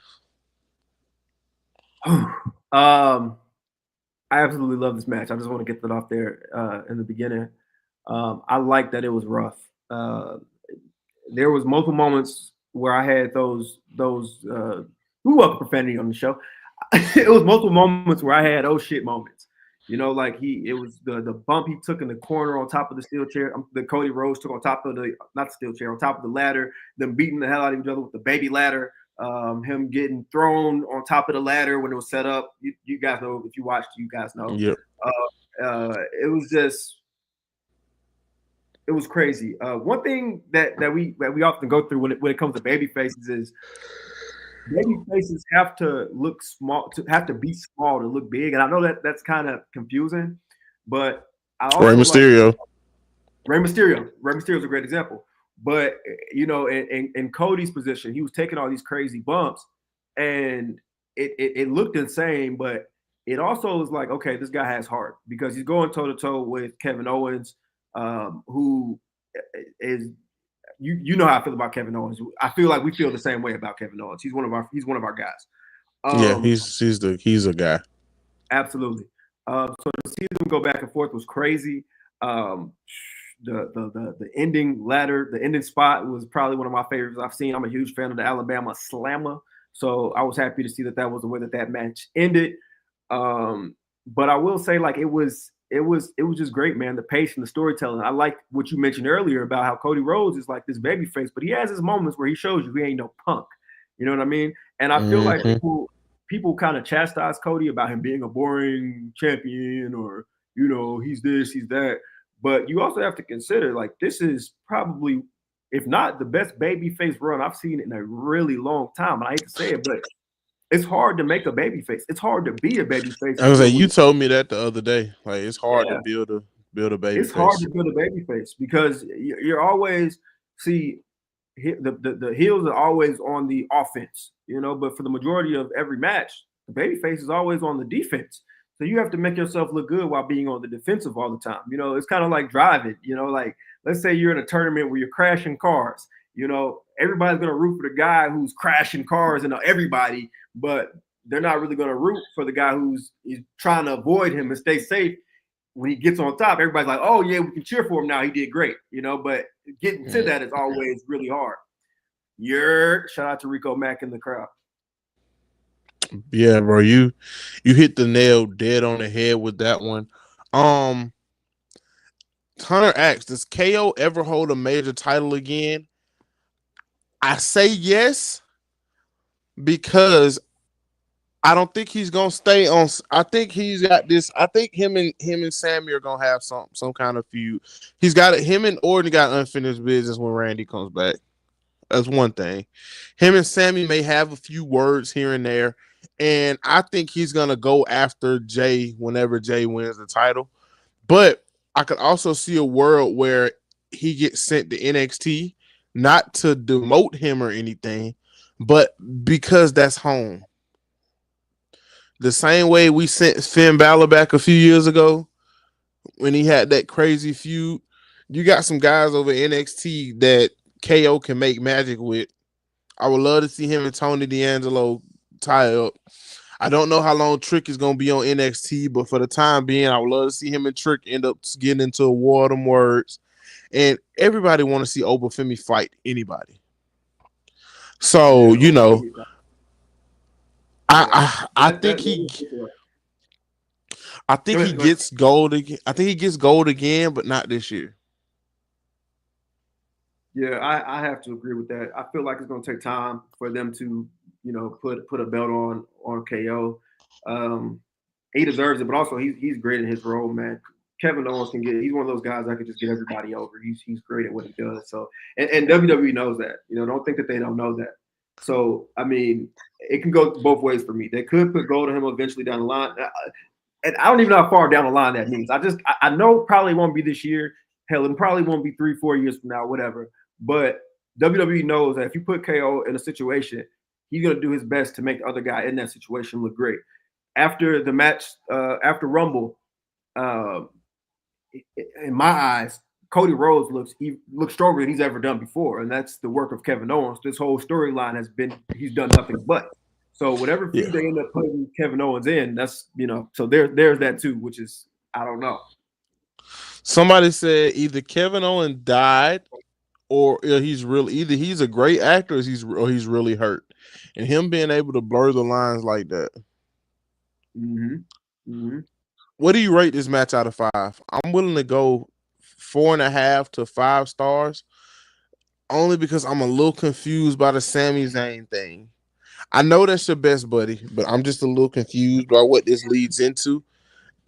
I absolutely love this match. I just want to get that off there in the beginning. I like that it was rough. There was multiple moments where I had those we welcome profanity on the show. It was multiple moments where I had oh shit moments. Like it was the bump he took in the corner on top of the steel chair. The Cody Rhodes took on top of not the steel chair, on top of the ladder. Them beating the hell out of each other with the baby ladder. Him getting thrown on top of the ladder when it was set up. You guys know, if you watched, you guys know. Yep. It was crazy. One thing that we often go through when it comes to baby faces is baby faces have to look small, have to be small to look big, and I know that's kind of confusing, but I also Rey Mysterio. Rey Mysterio. Rey Mysterio is a great example. But in Cody's position, he was taking all these crazy bumps, and it looked insane. But it also was like, okay, this guy has heart because he's going toe to toe with Kevin Owens, who is you know how I feel about Kevin Owens. I feel like we feel the same way about Kevin Owens. He's one of our guys. Yeah, he's a guy. Absolutely. So to see them go back and forth was crazy. The ending ladder, the ending spot was probably one of my favorites I've seen. I'm a huge fan of the Alabama Slammer, so I was happy to see that was the way that match ended. But I will say, like, it was just great, man. The pace and the storytelling. I like what you mentioned earlier about how Cody Rhodes is like this baby face, but he has his moments where he shows you he ain't no punk. You know what I mean? And I feel like people kind of chastise Cody about him being a boring champion, or he's this, he's that. But you also have to consider, like, this is probably, if not the best babyface run I've seen in a really long time. And I hate to say it, but it's hard to make a babyface. It's hard to be a babyface. I was like, you told me that the other day. Like, it's hard to build a babyface. It's hard to build a babyface because you're always the heels are always on the offense, but for the majority of every match, the babyface is always on the defense. So you have to make yourself look good while being on the defensive all the time. It's kind of like driving. Like let's say you're in a tournament where you're crashing cars. Everybody's gonna root for the guy who's crashing cars and everybody, but they're not really gonna root for the guy who's trying to avoid him and stay safe. When he gets on top, everybody's like, "Oh yeah, we can cheer for him now. He did great," But getting to that is always really hard. Shout out to Rico Mack in the crowd. Yeah, bro, you hit the nail dead on the head with that one. Um, Hunter asks, does KO ever hold a major title again? I say yes because I don't think he's gonna stay on. I think he's got this. I think him and Sammy are gonna have some kind of feud. He's got it. Him and Orton got unfinished business when Randy comes back. That's one thing. Him and Sammy may have a few words here and there, and I think he's gonna go after Jay whenever Jay wins the title. But I could also see a world where he gets sent to NXT, not to demote him or anything, but because that's home. The same way we sent Finn Balor back a few years ago when he had that crazy feud. You got some guys over NXT that KO can make magic with. I would love to see him and Tony D'Angelo tie up. I don't know how long Trick is going to be on NXT, but for the time being, I would love to see him and Trick end up getting into a war of them words. And everybody want to see Obafemi fight anybody. So, Yeah, I think he I think he go ahead. gets gold again. I think he gets gold again, but not this year. Yeah, I have to agree with that. I feel like it's going to take time for them to, put a belt on KO. He deserves it, but also he's great in his role, man. Kevin Owens can get. He's one of those guys that could just get everybody over. He's great at what he does. So and WWE knows that. Don't think that they don't know that. So I mean, it can go both ways for me. They could put gold on him eventually down the line, and I don't even know how far down the line that means. I know probably won't be this year. Hell, it probably won't be 3-4 years from now, whatever. But WWE knows that if you put KO in a situation, he's going to do his best to make the other guy in that situation look great. After the match, after Rumble, uh, in my eyes, Cody Rhodes looks stronger than he's ever done before, and that's the work of Kevin Owens. This whole storyline he's done nothing but. So whatever feud they end up putting Kevin Owens in, that's so there's that too, which is I don't know. Somebody said either Kevin Owens died or either he's a great actor or he's really hurt, and him being able to blur the lines like that. Mm-hmm. Mm-hmm. What do you rate this match out of 5? I'm willing to go 4.5 to 5 stars, only because I'm a little confused by the Sami Zayn thing. I know that's your best buddy, but I'm just a little confused by what this leads into.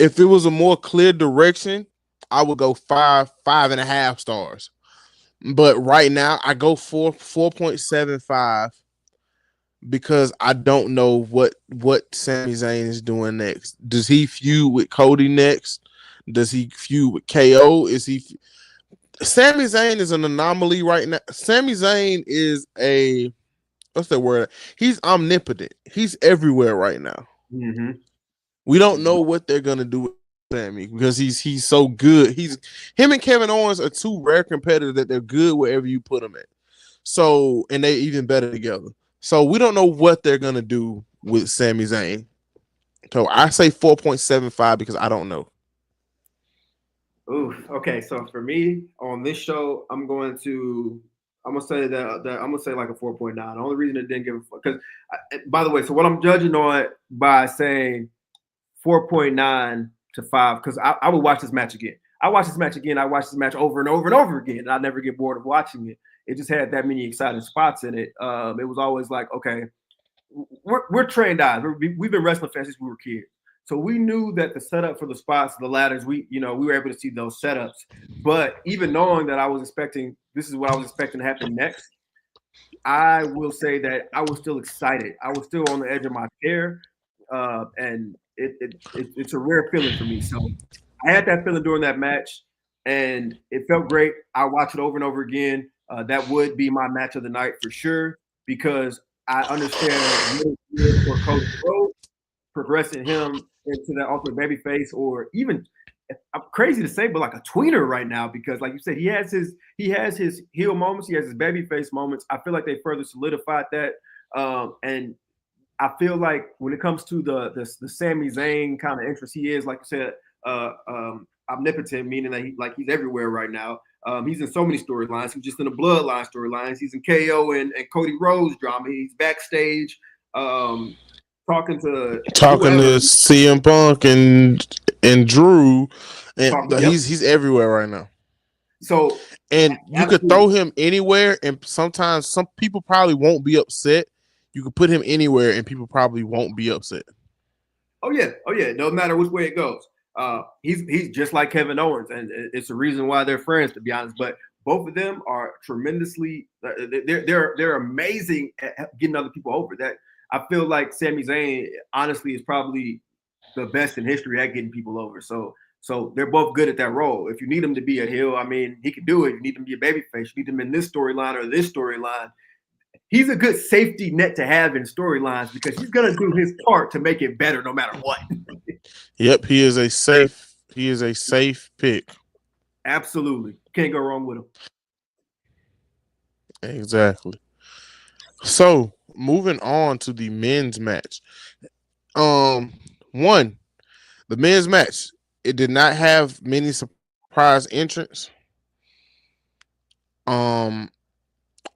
If it was a more clear direction, I would go 5.5 stars. But right now, I go 4.75 because I don't know what Sami Zayn is doing next. Does he feud with Cody next? Does he feud with KO? Sami Zayn is an anomaly right now. Sami Zayn is what's that word? He's omnipotent. He's everywhere right now. Mm-hmm. We don't know what they're gonna do with Sammy because he's so good. Him and Kevin Owens are two rare competitors that they're good wherever you put them at. So and they even better together. So we don't know what they're gonna do with Sami Zayn. So I say 4.75 because I don't know. Ooh, okay. So for me on this show, I'm gonna say that I'm gonna say like a 4.9. The only reason it didn't give because by the way, so what I'm judging on by saying 4.9 to 5 because I would watch this match again. I watch this match again. I watch this match over and over and over again. And I never get bored of watching it. It just had that many exciting spots in it. It was always like, okay, we're trained eyes. We've been wrestling fans since we were kids. So we knew that the setup for the spots, the ladders, we were able to see those setups. But even knowing that this is what I was expecting to happen next, I will say that I was still excited. I was still on the edge of my chair, and it's a rare feeling for me. So I had that feeling during that match, and it felt great. I watched it over and over again. That would be my match of the night for sure because I understand what it is for Cody Rhodes progressing him into that ultimate babyface, or even I'm crazy to say, but like a tweener right now because, like you said, he has his heel moments, he has his babyface moments. I feel like they further solidified that, and I feel like when it comes to the Sami Zayn kind of interest, he is like you said, omnipotent, meaning that he's everywhere right now. He's in so many storylines. He's just in the Bloodline storylines. He's in KO and Cody Rhodes drama. He's backstage talking to Talking whoever. to CM Punk and Drew, and Talking, yep. he's everywhere right now. So And you could throw him anywhere, and sometimes some people probably won't be upset. You could put him anywhere, and people probably won't be upset. Oh yeah. No matter which way it goes. He's just like Kevin Owens, and it's the reason why they're friends, to be honest. But both of them are tremendously. They're amazing at getting other people over. That I feel like Sami Zayn, honestly, is probably the best in history at getting people over. So they're both good at that role. If you need him to be a heel, I mean, he can do it. You need him to be a babyface. You need him in this storyline or this storyline. He's a good safety net to have in storylines because he's gonna do his part to make it better no matter what. Yep, he is a safe pick. Absolutely. Can't go wrong with him. Exactly. So moving on to the men's match. One, the men's match. It did not have many surprise entrants.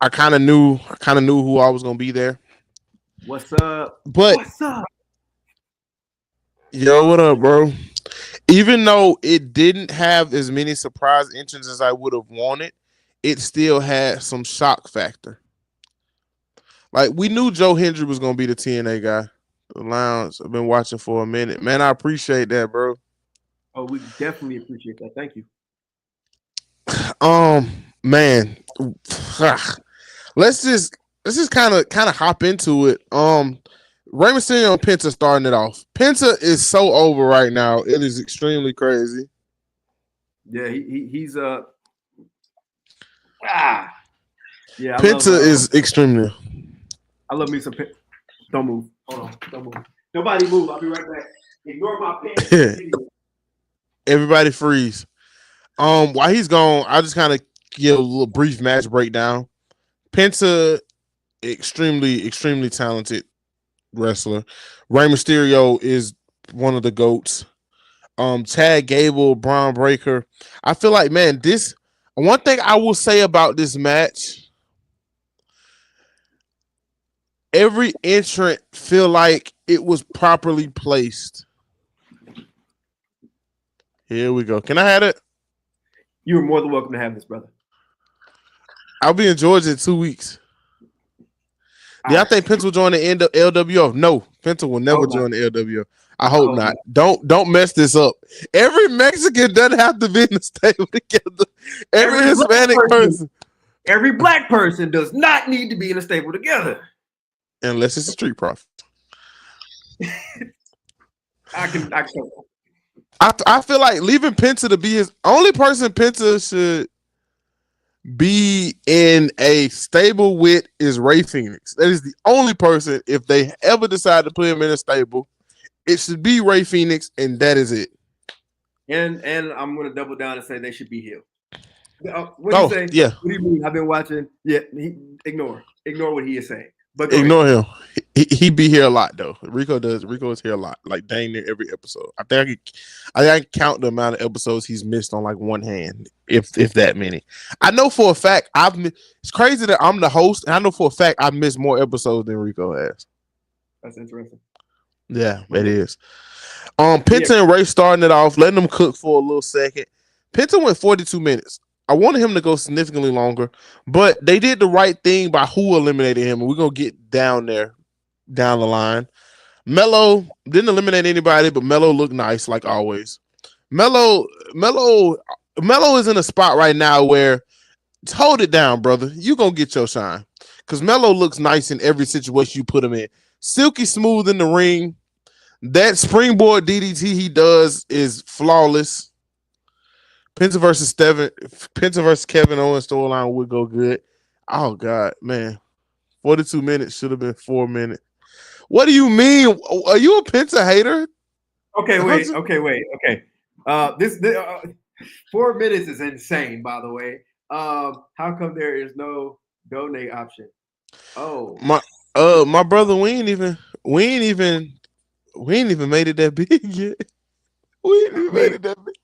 I kind of knew who I was gonna be there. What's up? But What's up? Yo, what up, bro? Even though it didn't have as many surprise entrants as I would have wanted, it still had some shock factor. Like, we knew Joe Hendry was gonna be the TNA guy. The Lounge, I've been watching for a minute. Man, I appreciate that, bro. Oh, we definitely appreciate that. Thank you. Man, let's just kind of hop into it. Rey Mysterio and Penta starting it off. Penta is so over right now. It is extremely crazy. Yeah, he's Yeah, Penta is extremely. I love me some Penta. Don't move. Hold on. Don't move. Nobody move. I'll be right back. Ignore my pants. Everybody freeze. While he's gone, I'll just kind of give a little brief match breakdown. Penta, extremely talented wrestler. Rey Mysterio is one of the GOATs. Chad Gable, Braun Breaker. I feel like, man, this one thing I will say about this match, every entrant feel like it was properly placed. Here we go. Can I have it? You're more than welcome to have this, brother. I'll be in Georgia in 2 weeks. I think Penta will join the end of LWO? No, Penta will never join the LWO. I hope not. Don't mess this up. Every Mexican doesn't have to be in the stable together. Every Hispanic person. Every black person does not need to be in a stable together. Unless it's a Street Profit. I feel like leaving Penta to be his only person Penta should be in a stable with is Rey Fenix. That is the only person, if they ever decide to put him in a stable, it should be Rey Fenix, and that is it. And I'm going to double down and say they should be healed. What do you say? Yeah. What do you mean? I've been watching. Yeah, ignore what he is saying. But ignore him. He be here a lot though. Rico is here a lot, like dang near every episode. I think I can count the amount of episodes he's missed on like one hand, if that many. I know for a fact it's crazy that I'm the host, and I know for a fact I've missed more episodes than Rico has. That's interesting. Yeah, it is. Penta and Rey starting it off, letting them cook for a little second. Penta went 42 minutes. I wanted him to go significantly longer, but they did the right thing by who eliminated him, and we're going to get down the line. Melo didn't eliminate anybody, but Melo looked nice, like always. Melo is in a spot right now where, hold it down, brother. You're going to get your shine, because Melo looks nice in every situation you put him in. Silky smooth in the ring. That springboard DDT he does is flawless. Penta versus Kevin Owens storyline would go good. Oh God, man. 42 minutes should have been 4 minutes. What do you mean? Are you a Penta hater? Okay, wait. Hunter? Okay, wait. Okay. This 4 minutes is insane. By the way, how come there is no donate option? Oh, My my brother, we ain't even made it that big yet. We ain't I even made mean, it that big.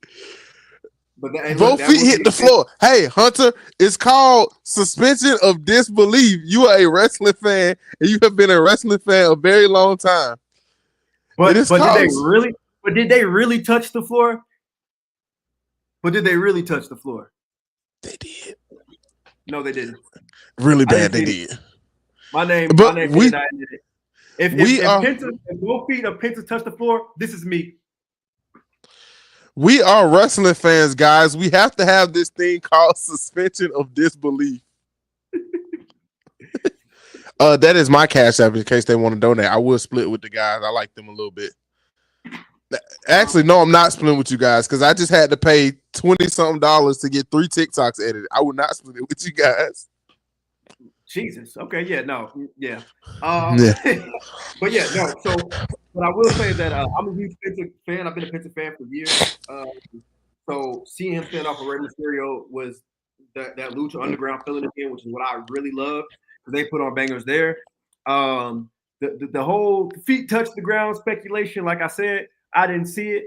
but that, hey, look, Both that feet would hit be the floor. Hey, Hunter, it's called suspension of disbelief. You are a wrestling fan, and you have been a wrestling fan a very long time. It is but did they called. really? But did they really touch the floor? But did they really touch the floor? They did No, they didn't. really I didn't bad. They see it. did, My but name did not did it. we are If both feet of Penta touch the floor, this is me. we are wrestling fans, guys. We have to have this thing called suspension of disbelief. That is my cash app in case they want to donate. I will split with the guys. I like them a little bit. Actually, no, I'm not splitting with you guys because I just had to pay 20 something dollars to get 3 TikToks edited. I would not split it with you guys. Jesus. Okay. Yeah. No. Yeah. Yeah. But yeah. No. So what I will say is that I'm a huge Penta fan. I've been a Penta fan for years. So seeing him stand off of Rey Mysterio was that Lucha Underground feeling again, which is what I really love because they put on bangers there. The whole feet touch the ground speculation, like I said, I didn't see it,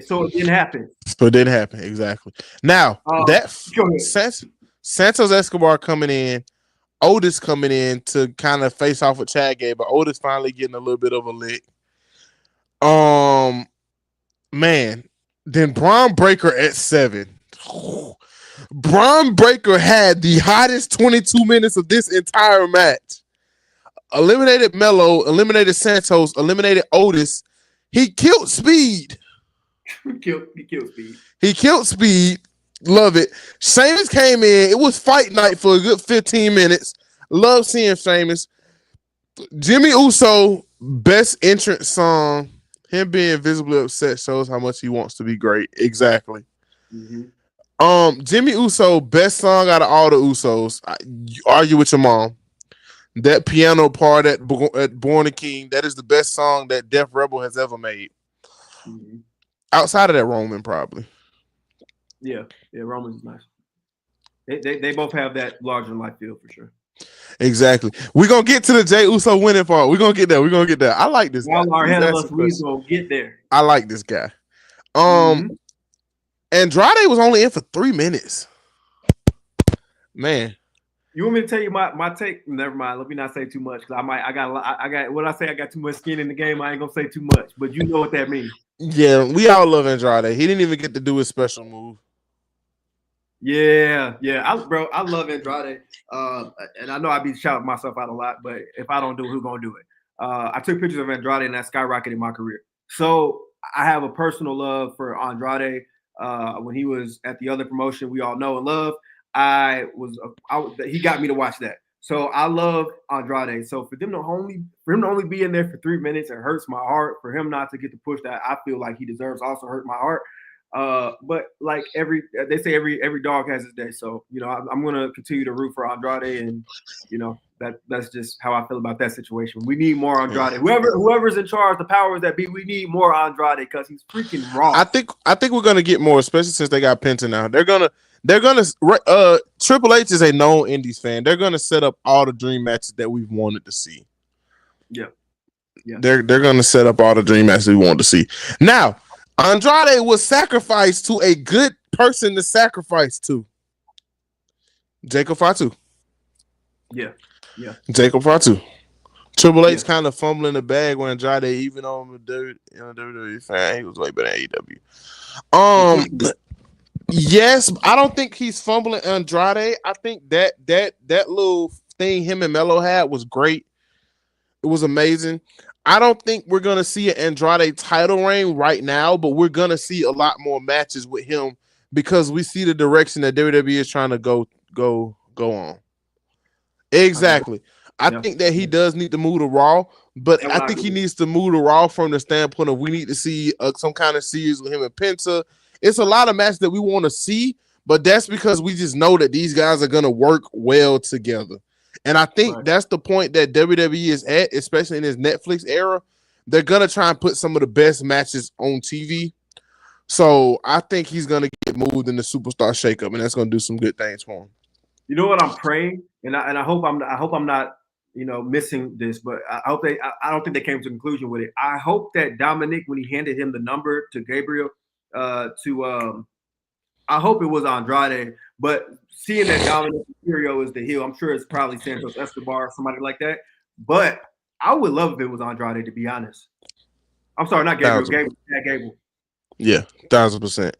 so it didn't happen. So it didn't happen exactly. Now that Go ahead. Santos Escobar coming in, Otis coming in to kind of face off with Chad Gable. Otis finally getting a little bit of a lick. Man, then Braun Breaker at 7. Braun Breaker had the hottest 22 minutes of this entire match. Eliminated Mello, eliminated Santos, eliminated Otis. He killed Speed. He killed Speed. He killed Speed. Love it. Sheamus came in. It was fight night for a good 15 minutes. Love seeing Sheamus. Jimmy Uso, best entrance song. Him being visibly upset shows how much he wants to be great. Exactly. Jimmy Uso, best song out of all the Usos. You argue with your mom. That piano part at Born a King, that is the best song that Def Rebel has ever made. Outside of that, Roman probably. Yeah, Roman's is nice. They both have that larger than life feel for sure. Exactly. We're gonna get to the Jey Uso winning part. We're gonna get there. I like this guy. Y'all are ahead of us. We gonna get there. I like this guy. Andrade was only in for 3 minutes. Man. You want me to tell you my take? Never mind. Let me not say too much because I got what I say. I got too much skin in the game. I ain't gonna say too much, but you know what that means. Yeah, we all love Andrade. He didn't even get to do his special move. Yeah. I love Andrade. And I know I be shouting myself out a lot, but if I don't do it, who's gonna do it? I took pictures of Andrade and that skyrocketed my career. So I have a personal love for Andrade. When he was at the other promotion we all know and love, he got me to watch that. So I love Andrade. So for him to only be in there for 3 minutes, it hurts my heart. For him not to get the push that I feel like he deserves also hurt my heart. But like they say every dog has his day. So I'm gonna continue to root for Andrade, and that's just how I feel about that situation. We need more Andrade. Whoever's in charge, the powers that be, we need more Andrade because he's freaking raw. I think we're gonna get more, especially since they got Penta now. They're gonna Triple H is a known Indies fan. They're gonna set up all the dream matches that we've wanted to see. Yeah. They're gonna set up all the dream matches we want to see. Now, Andrade was sacrificed to a good person to sacrifice to. Jacob Fatu. Yeah. Jacob Fatu. Triple H kind of fumbling the bag when Andrade, even on the WWE fan, he was way better than AEW. Yes, I don't think he's fumbling Andrade. I think that little thing him and Melo had was great. It was amazing. I don't think we're gonna see an Andrade title reign right now, but we're gonna see a lot more matches with him because we see the direction that WWE is trying to go on. Exactly. I think that he does need to move to Raw, but I think he needs to move to Raw from the standpoint of we need to see some kind of series with him and Penta it's a lot of matches that we want to see, but that's because we just know that these guys are gonna work well together. And I think Right. that's the point that WWE is at, especially in this Netflix era. They're gonna try and put some of the best matches on TV. So I think he's gonna get moved in the superstar shakeup, and that's gonna do some good things for him. You know what I'm praying, and I hope I'm not missing this, but I hope I don't think they came to a conclusion with it. I hope that Dominic, when he handed him the number to Gabriel, to I hope it was Andrade, but seeing that Dominic Mysterio is the heel, I'm sure it's probably Santos Escobar or somebody like that. But I would love if it was Andrade, to be honest. I'm sorry, not Gabriel. Thousand, Gable. yeah, 1,000%.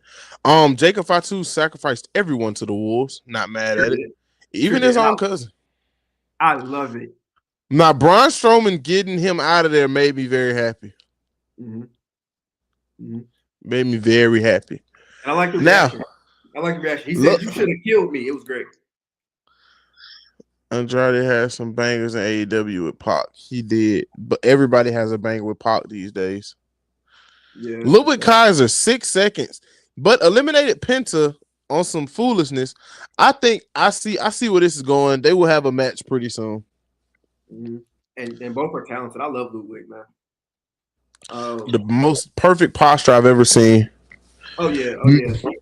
Jacob Fatu sacrificed everyone to the Wolves. Not mad Sure at it, did. Sure even did. his own cousin. I love it. Now, Braun Strowman getting him out of there made me very happy. Mm-hmm. Mm-hmm. Made me very happy. And I like the Now, reaction. I like the reaction. He look, said, "You should have killed me." It was great. Andrade has some bangers in AEW with Pac. He did, but everybody has a banger with Pac these days. Yeah. Ludwig Kaiser, 6 seconds, but eliminated Penta on some foolishness. I think I see where this is going. They will have a match pretty soon. Mm-hmm. And both are talented. I love Ludwig, man. The most perfect posture I've ever seen. Oh yeah.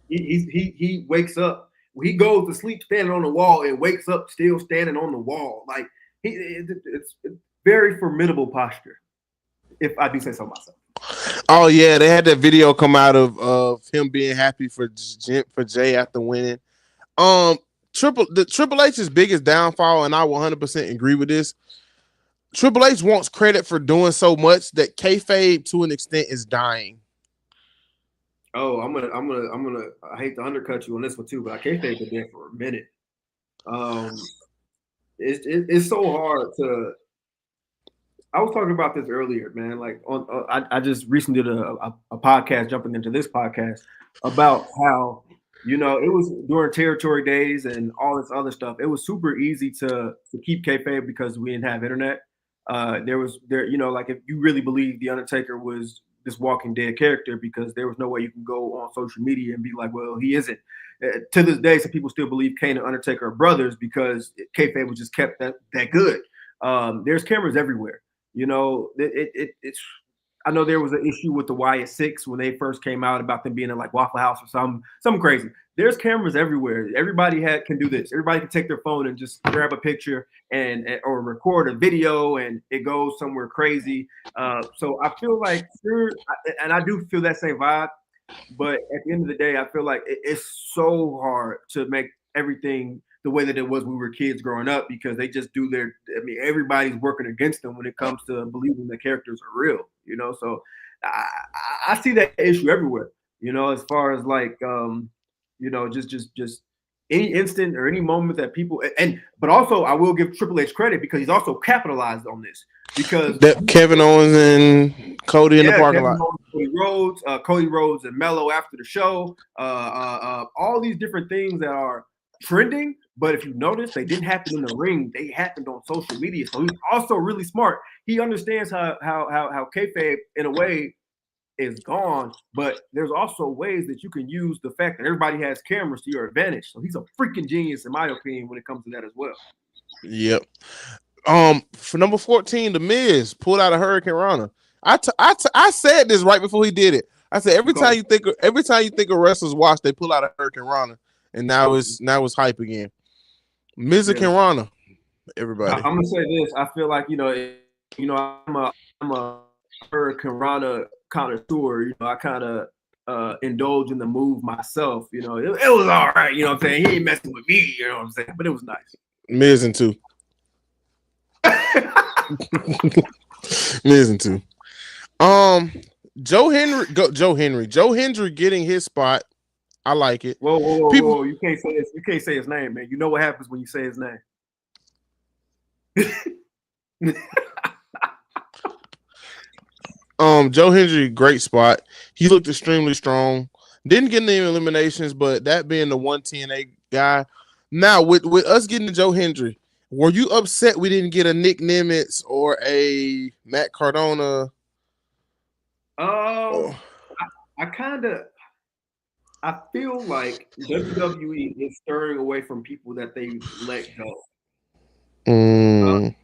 He wakes up. He goes to sleep standing on the wall and wakes up still standing on the wall. Like it's very formidable posture, if I do say so myself. Oh yeah, they had that video come out of him being happy for Jay after winning. Triple H's biggest downfall, and I 100% agree with this. Triple H wants credit for doing so much that kayfabe to an extent is dying. Oh, I'm gonna. I hate to undercut you on this one too, but I kayfabe been there for a minute. It's so hard to. I was talking about this earlier, man. Like I just recently did a podcast, jumping into this podcast about how it was during territory days and all this other stuff. It was super easy to keep kayfabe because we didn't have internet. Like if you really believe the Undertaker was this Walking Dead character, because there was no way you can go on social media and be like, well, he isn't. To this day, some people still believe Kane and Undertaker are brothers because kayfabe was just kept that good. There's cameras everywhere. It's. I know there was an issue with the Wyatt Six when they first came out about them being in like Waffle House or something crazy. There's cameras everywhere. Everybody can do this. Everybody can take their phone and just grab a picture or record a video, and it goes somewhere crazy. So I feel like and I do feel that same vibe. But at the end of the day, I feel like it's so hard to make everything the way that it was when we were kids growing up, because they just do everybody's working against them when it comes to believing the characters are real, So I see that issue everywhere, as far as like, just any instant or any moment that people but also I will give Triple H credit because he's also capitalized on this, because that Kevin Owens and Cody in the parking lot. Cody Rhodes and Mello after the show, all these different things that are trending. But if you notice, they didn't happen in the ring; they happened on social media. So he's also really smart. He understands how kayfabe in a way is gone, but there's also ways that you can use the fact that everybody has cameras to your advantage. So he's a freaking genius, in my opinion, when it comes to that as well. Yep. For number 14, The Miz pulled out a Hurricane Rana. I said this right before he did it. I said every time you think of wrestlers watch, they pull out a Hurricane Rana, and now it's hype again. Miz and Rana, everybody. I'm gonna say this. I feel like I'm a Hurricane Rana connoisseur. I kind of indulge in the move myself. It was all right. You know what I'm saying? He ain't messing with me. You know what I'm saying? But it was nice. Miz and two. Miz and two. Joe Hendry getting his spot. I like it. Whoa. You can't say this. You can't say his name, man. You know what happens when you say his name. Joe Hendry, great spot. He looked extremely strong. Didn't get any eliminations, but that being the 1 TNA guy. Now, with us getting to Joe Hendry, were you upset we didn't get a Nick Nimitz or a Matt Cardona? I kind of. I feel like WWE is stirring away from people that they let go. Uh, Mm,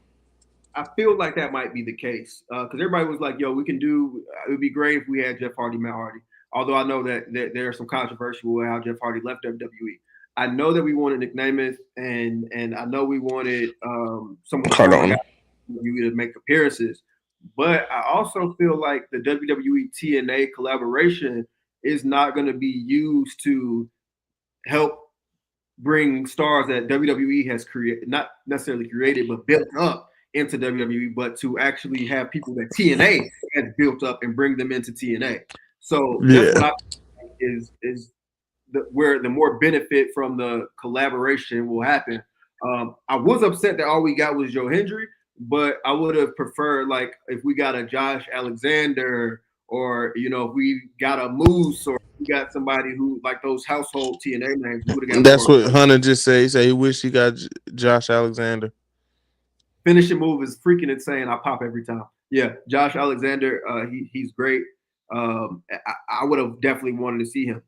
I feel like that might be the case because everybody was like, "Yo, we can do. It would be great if we had Jeff Hardy, Matt Hardy." Although I know that there's some controversy with how Jeff Hardy left WWE. I know that we wanted Nick Namath, and I know we wanted some of the former Cardona. guys in WWE to make appearances. But I also feel like the WWE TNA collaboration is not going to be used to help bring stars that WWE has created, not necessarily created, but built up into WWE, but to actually have people that TNA has built up and bring them into TNA. So that's what Yeah. I think is where the more benefit from the collaboration will happen. I was upset that all we got was Joe Hendry, but I would have preferred like if we got a Josh Alexander or if we got a Moose or we got somebody who like those household TNA names, we would have got That's more. what Hunter just said. He said he wish he got Josh Alexander. Finishing move is freaking insane. I pop every time. Yeah, Josh Alexander, he's great. I would have definitely wanted to see him.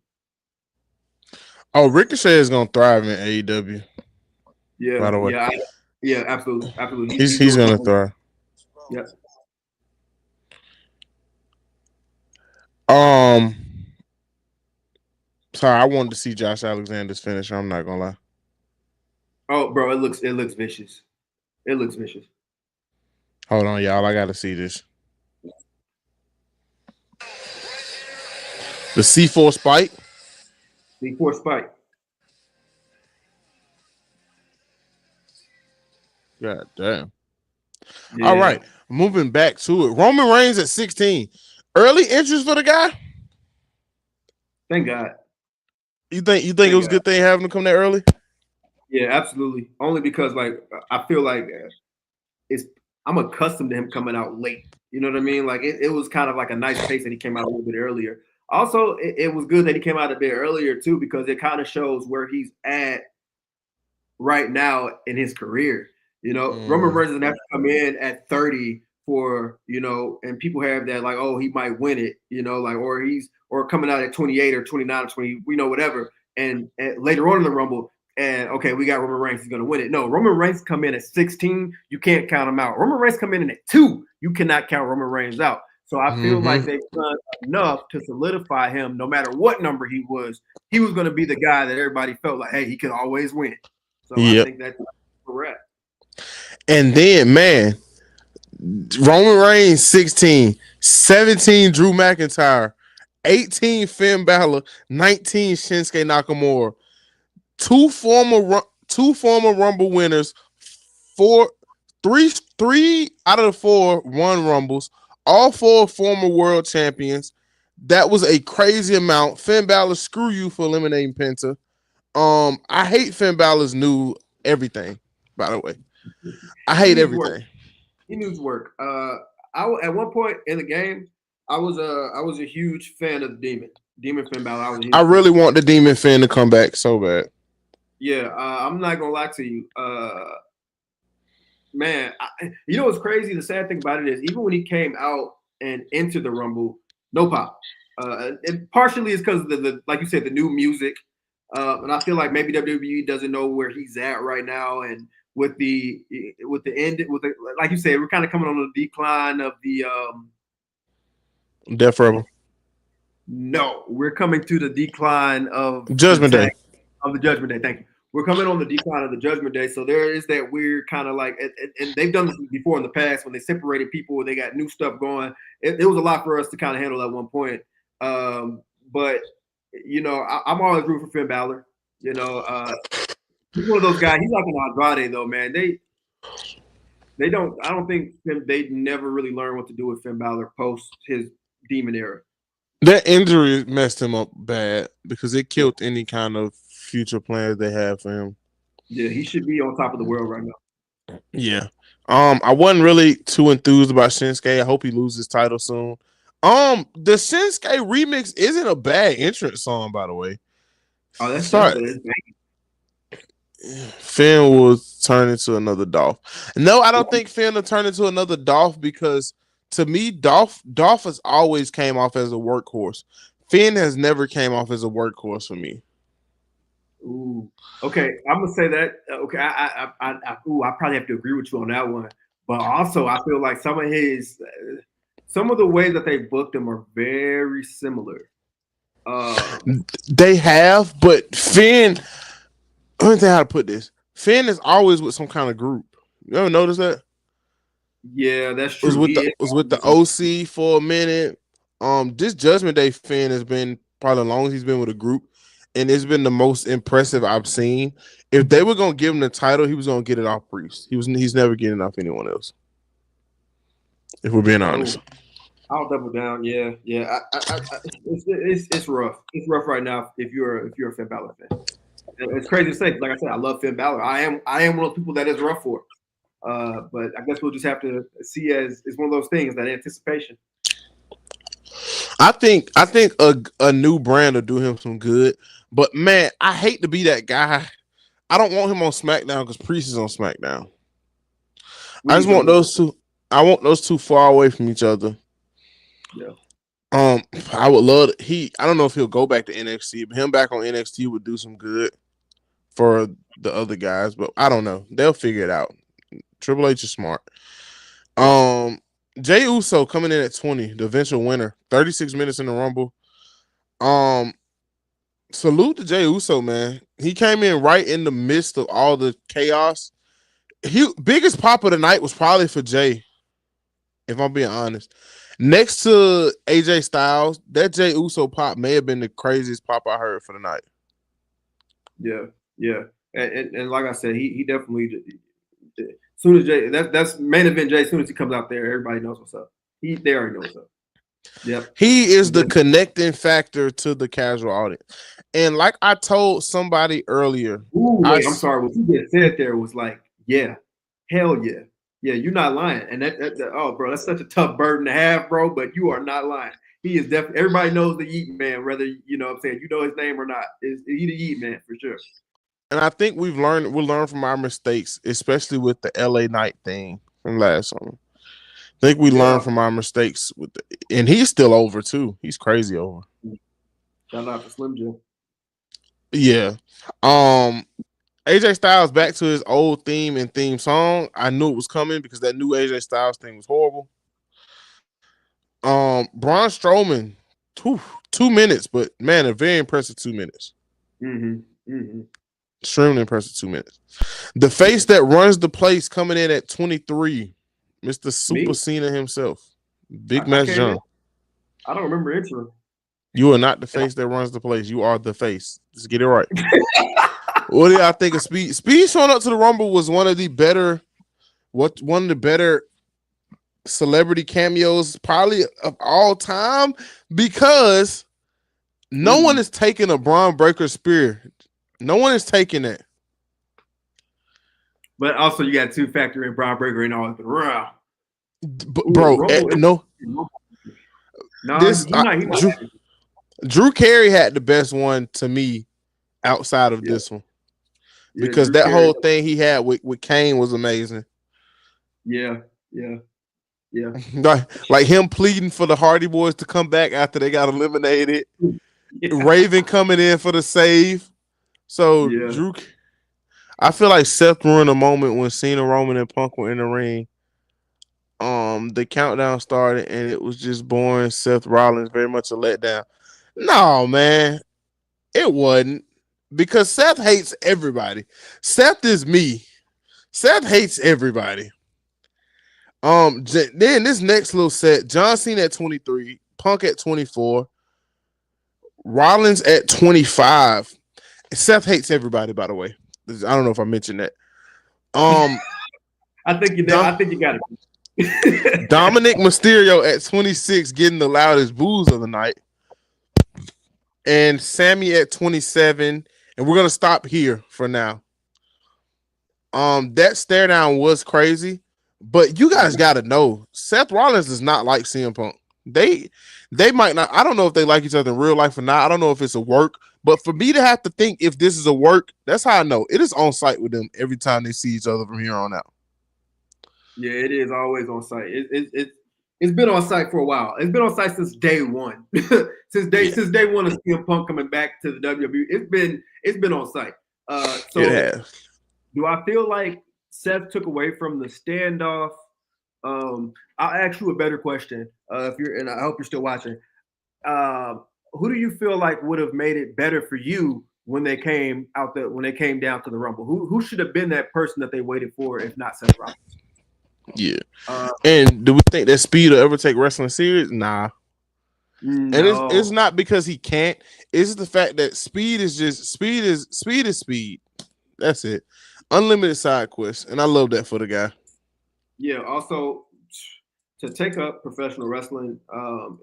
Oh, Ricochet is gonna thrive in AEW. By Yeah, the way, yeah, absolutely, absolutely. he's He's he's doing gonna something. thrive. Yeah. Um, sorry, I wanted to see Josh Alexander's finish. I'm not gonna lie. Oh, bro, it looks vicious. It looks vicious. Hold on, y'all. I gotta see this. The C4 spike. Before Spike. God damn. All Yeah. right, moving back to it. Roman Reigns at 16. Early interest for the guy. Thank God. You think it Thank was a God. good thing having him come that early? Yeah, absolutely. Only because like I feel like it's I'm accustomed to him coming out late. You know what I mean? Like it was kind of like a nice pace that he came out a little bit earlier. Also, it was good that he came out a bit earlier too because it kind of shows where he's at right now in his career. Roman Mm. Reigns doesn't have to come in at 30 for, and people have that like, oh, he might win it, like or coming out at 28 or 29 or 20, whatever. And later on in the Rumble, and okay, we got Roman Reigns is going to win it. No, Roman Reigns come in at 16, you can't count him out. Roman Reigns come in at 2, you cannot count Roman Reigns out. So I feel like Mm-hmm. they've done enough to solidify him. No matter what number he was going to be the guy that everybody felt like, hey, he could always win. So I Yep. think that's correct. And then, man, Roman Reigns 16, 17 Drew McIntyre, 18 Finn Balor, 19 Shinsuke Nakamura, two former Rumble winners, four three out of the four won Rumbles, all four former world champions. That was a crazy amount. Finn Balor, screw you for eliminating Penta. I hate Finn Balor's new everything, by the way. I He hate needs work. everything. He needs work. At one point in the game, I was a huge fan of the Demon Finn Balor. I was a I huge fan. really want the Demon Finn to come back so bad. Yeah, I'm not gonna lie to you. Man, you know what's crazy? The sad thing about it is, even when he came out and entered the Rumble, no pop. And partially is because of the like you said, the new music. And I feel like maybe WWE doesn't know where he's at right now, and with the like you said, we're kind of coming on the decline of the Death Rebel. no, we're coming to the decline of the Judgment tag Day. of the Judgment Day. Thank you. We're coming on the decline of the Judgment Day, so there is that weird kind of like, and they've done this before in the past when they separated people, they got new stuff going. It was a lot for us to kind of handle at one point, but I'm always rooting for Finn Balor. He's one of those guys. He's like an Andrade though, man. They don't. I don't think they never really learned what to do with Finn Balor post his Demon era. That injury messed him up bad because it Yeah, killed any kind of future plans they had for him. yeah, he should be on top of the world right now. Yeah. I wasn't really too enthused about Shinsuke. I hope he loses his title soon. The Shinsuke remix isn't a bad entrance song, by the way. Oh, that's Sorry. good. Finn will turn into another Dolph. No, I don't think Finn will turn into another Dolph because to me, Dolph has always came off as a workhorse. Finn has never came off as a workhorse for me. Ooh. Okay, I'm gonna say that. Okay, I probably have to agree with you on that one. But also, I feel like some of the ways that they booked him are very similar. Um, They have, but Finn. I don't think how to put this. Finn is always with some kind of group. You ever notice that? yeah, that's Was true. with He the is was with the some. OC for a minute. This Judgment Day Finn has been probably the longest he's been with a group, and it's been the most impressive I've seen. If they were gonna give him the title, he was gonna get it off Priest. He's never getting it off anyone else. If we're being honest. Oh, I'll double down. Yeah, yeah. It's rough. It's rough right now if you're a Finn Balor fan. It's crazy to say. Like I said, I love Finn Balor. I am one of those people that is rough for. But I guess we'll just have to see as it's one of those things that anticipation. I think a new brand will do him some good. But man, I hate to be that guy. I don't want him on SmackDown because Priest is on SmackDown. We I need just want those. those two. I want those two far away from each other. Yeah. Um, I would love I don't know if he'll go back to NXT, but him back on NXT would do some good for the other guys. But I don't know. They'll figure it out. Triple H is smart. Um, Jay Uso coming in at 20, the eventual winner, 36 minutes in the Rumble. Um, salute to Jay Uso, man. He came in right in the midst of all the chaos. Biggest pop of the night was probably for Jay, if I'm being honest. Next to AJ Styles, that Jay Uso pop may have been the craziest pop I heard for the night. Yeah, yeah, and like I said, he definitely. Soon as Jay, that's main event Jay. As soon as he comes out there, everybody knows what's up. They already know what's up. Yep. He is the Yep. connecting factor to the casual audience. And like I told somebody earlier, Ooh, I wait, I'm sorry. What you just said there was like, yeah, hell yeah, yeah. You're not lying, and oh, bro, that's such a tough burden to have, bro. But you are not lying. He is definitely. Everybody knows the Yeet Man, whether you know what I'm saying you know his name or not. Is he the Yeet Man for sure? and I think we'll learn from our mistakes, especially with the LA Knight thing from last summer. I think we learned Yeah. from our mistakes and he's still over too. He's crazy over. Shout out to Slim Jim. Yeah. AJ Styles back to his old theme and theme song. I knew it was coming because that new AJ Styles thing was horrible. Braun Strowman, 2 minutes, but man, a very impressive 2 minutes. Mm-hmm. Mm-hmm. Extremely impressive 2 minutes. The face that runs the place coming in at 23, Mr. Super Me? Cena himself. Big I Match came in. John. I don't remember entering. You are not the face that runs the place. You are the face. Just get it right. What do y'all think of Speed? Speed showing up to the Rumble was one of the better celebrity cameos probably of all time because no one is taking a Braun Breaker spear. No one is taking that. But also, you got to factor in Brown Breaker and all the raw. Bro, no. No, This he's not. He's not. Drew Carey had the best one to me outside of this one because Drew that Carey. whole thing he had with Kane was amazing. Yeah. like him pleading for the Hardy Boys to come back after they got eliminated. Yeah. Raven coming in for the save. So Yeah. I feel like Seth ruined a moment when Cena, Roman, and Punk were in the ring. The countdown started and it was just boring. Seth Rollins very much a letdown. No, man, it wasn't because Seth hates everybody. Seth is me. Seth hates everybody. Then this next little set, John Cena at 23, Punk at 24, Rollins at 25. Seth hates everybody, by the way. I don't know if I mentioned that. I think you. I think you got it. Dominic Mysterio at 26, getting the loudest boos of the night, and Sammy at 27. And we're gonna stop here for now. That stare down was crazy, but you guys got to know Seth Rollins does not like CM Punk. They might not. I don't know if they like each other in real life or not. I don't know if it's a work, but for me to have to think if this is a work, that's how I know it is on site with them every time they see each other from here on out. Yeah, it is always on site. It's been on site for a while. It's been on site since day one. Yeah, since day one of CM Punk coming back to the WWE. It's been on site. it So has. do I feel like Seth took away from the standoff? I'll ask you a better question. If you're, and I hope you're still watching. Uh, who do you feel like would have made it better for you when they came down to the Rumble? Who should have been that person that they waited for, if not Seth Rollins? Yeah. Uh, And do we think that Speed will ever take wrestling serious? Nah. And it's no. not because he can't. It's the fact that speed is speed. That's it. Unlimited side quests, and I love that for the guy. Yeah. Also, to take up professional wrestling,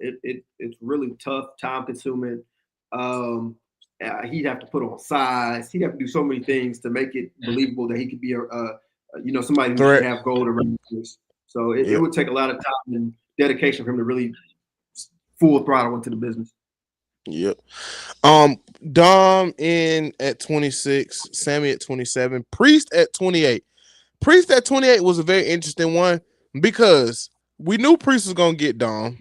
it's really tough, time consuming. He'd have to put on size. He'd have to do so many things to make it believable that he could be somebody who should Correct. have gold around this. So it Yep. would take a lot of time and dedication for him to really full throttle into the business. Yep. Dom in at 26, Sammy at 27, Priest at 28. Priest at 28 was a very interesting one because we knew Priest was gonna get Dom.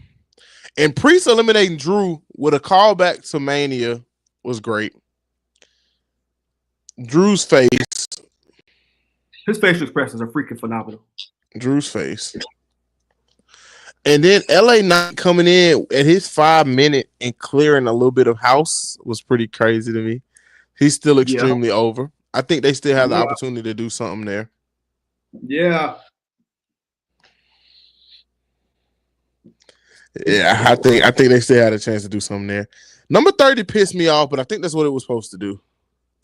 And Priest eliminating Drew with a callback to Mania was great. Drew's face. His facial expressions are freaking phenomenal. Drew's face. And then LA Knight coming in at his 5 minute and clearing a little bit of house was pretty crazy to me. He's still Yeah, extremely over. I think they still have the yeah, opportunity to do something there. yeah. Yeah, I think they still had a chance to do something there. Number 30 pissed me off, but I think that's what it was supposed to do.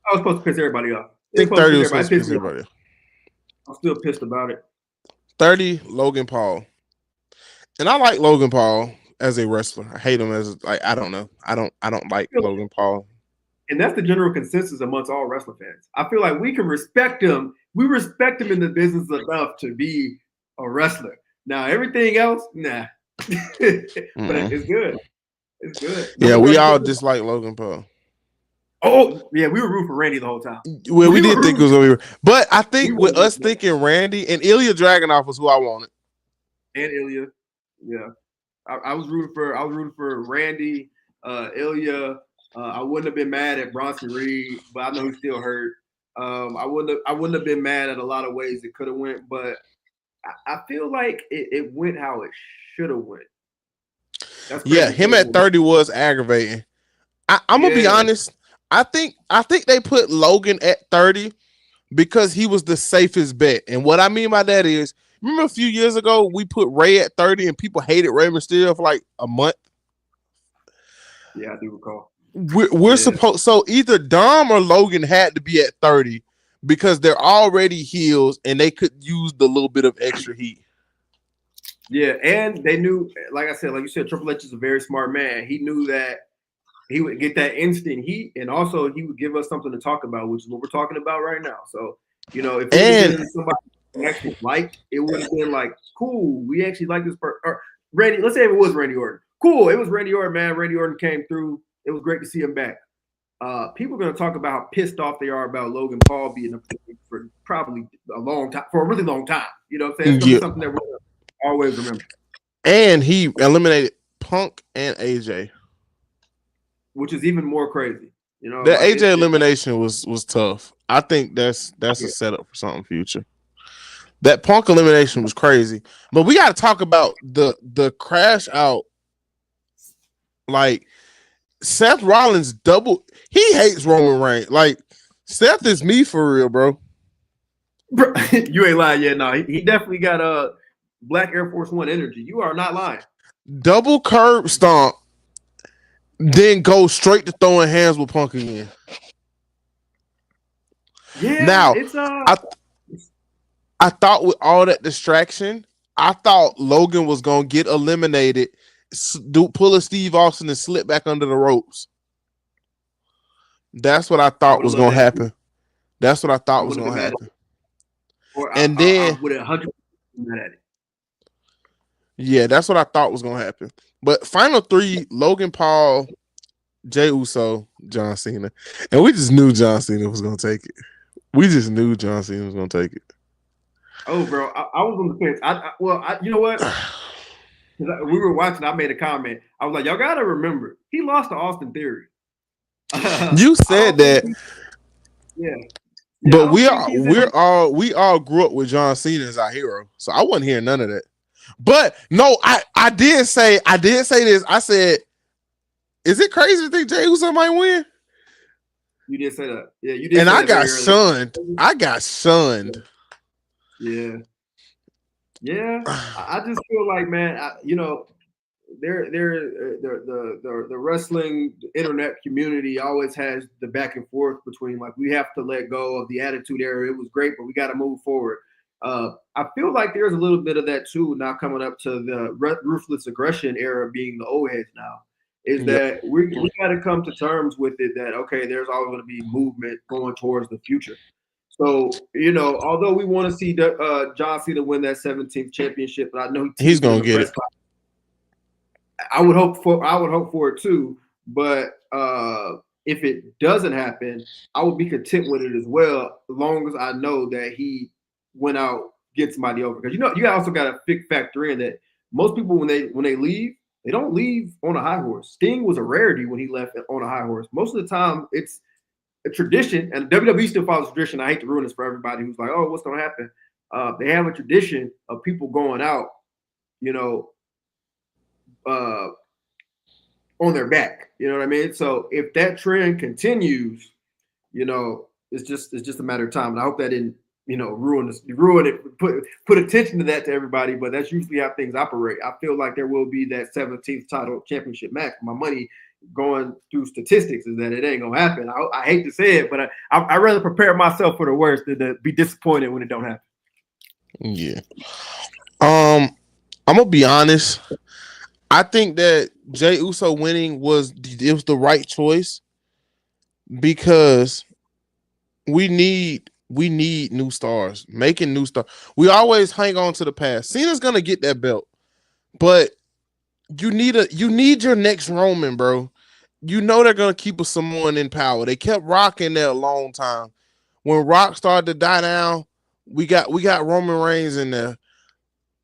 I was supposed to piss everybody off. I It was think supposed to 30 piss was everybody. supposed to It piss pissed me off. everybody off. I'm still pissed about it. 30, Logan Paul. And I like Logan Paul as a wrestler. I hate him as like I don't know. I don't like Logan Paul. And that's the general consensus amongst all wrestling fans. I feel like we can respect him. We respect him in the business enough to be a wrestler. Now everything else, nah. But it's good. It's good. Yeah, Number we 30. all dislike Logan Paul. Oh yeah, we were rooting for Randy the whole time. Well, we did think it was gonna be, but I We think were with us thinking Randy and Ilya Dragunov was who I wanted. and Ilya. Yeah, I was rooting for Randy, Ilya. I wouldn't have been mad at Bronson Reed, but I know he's still hurt. I wouldn't have been mad at a lot of ways it could have went, but I feel like it went how it should have went. That's crazy. Yeah, him at 30 was aggravating. I'm gonna be honest. I think they put Logan at 30 because he was the safest bet. And what I mean by that is, remember a few years ago we put Ray at 30 and people hated Rey Mysterio for like a month. Yeah, I do recall. We're supposed, so either Dom or Logan had to be at 30 because they're already heels and they could use the little bit of extra heat. Yeah, and they knew, like you said, Triple H is a very smart man. He knew that he would get that instant heat, and also he would give us something to talk about, which is what we're talking about right now. So, if it would have been somebody we actually liked, it would have been like, cool, we actually like this person. Or Randy, let's say if it was Randy Orton. Cool, it was Randy Orton, man. Randy Orton came through. It was great to see him back. People are going to talk about how pissed off they are about Logan Paul being up for probably a long time, for a really long time. You know what I'm saying? It's going to be something that we're going to always remember. And he eliminated Punk and AJ, which is even more crazy. That AJ elimination was tough. I think that's a setup for something future. That Punk elimination was crazy, but we got to talk about the crash out. Like Seth Rollins he hates Roman Reigns. Like Seth is me for real, bro. You ain't lying yet. No, he definitely got a Black Air Force One energy. You are not lying. Double curb stomp, then go straight to throwing hands with Punk again. Yeah. Now, I thought with all that distraction, I thought Logan was gonna get eliminated, pull a Steve Austin and slip back under the ropes. That's what I thought was gonna happen. That's what I thought was gonna happen. And then I would 100% mad at it. Yeah, that's what I thought was gonna happen. But final three: Logan Paul, Jey Uso, John Cena, and we just knew John Cena was gonna take it. We just knew John Cena was gonna take it. Oh, bro, I was on the fence. You know what? We were watching. I made a comment. I was like, y'all gotta remember, he lost to Austin Theory. You I said don't think. that, Yeah, yeah. I but don't think he's in. we all grew up with John Cena as our hero, so I wasn't hearing none of that. But no, I did say this. I said, is it crazy to think Jey Uso might win? You did say that. Yeah, you did And say I that got very early. shunned. I got shunned. Yeah, yeah. I just feel like, man, the wrestling internet community always has the back and forth between like we have to let go of the attitude era. It was great, but we got to move forward. I feel like there's a little bit of that too now coming up to the ruthless aggression era being the old heads now. Is Yep. that we got to come to terms with it that okay, there's always going to be movement going towards the future. So although we want to see John Cena win that 17th championship, and I know he He's teased it in gonna a get press it. conference. I would hope for it too. But if it doesn't happen, I would be content with it as well, as long as I know that he went out get somebody over. Because you also got to factor in that most people when they leave, they don't leave on a high horse. Sting was a rarity when he left on a high horse. Most of the time, it's a tradition, and WWE still follows tradition. I hate to ruin this for everybody who's like, "Oh, what's going to happen?" They have a tradition of people going out, you know, uh, on their back. You know what I mean? So if that trend continues, it's just a matter of time. And I hope that didn't ruin it, put attention to that to everybody. But that's usually how things operate. I feel like there will be that 17th title championship match. My money going through statistics is that it ain't gonna happen. I hate to say it, but I rather prepare myself for the worst than to be disappointed when it don't happen. Yeah. I'm gonna be honest. I think that Jey Uso winning was the right choice because we need new stars, making new stars. We always hang on to the past. Cena's gonna get that belt, but you need your next Roman, bro. You know they're gonna keep a Samoan in power. They kept rocking there a long time. When Rock started to die down, we got Roman Reigns in there.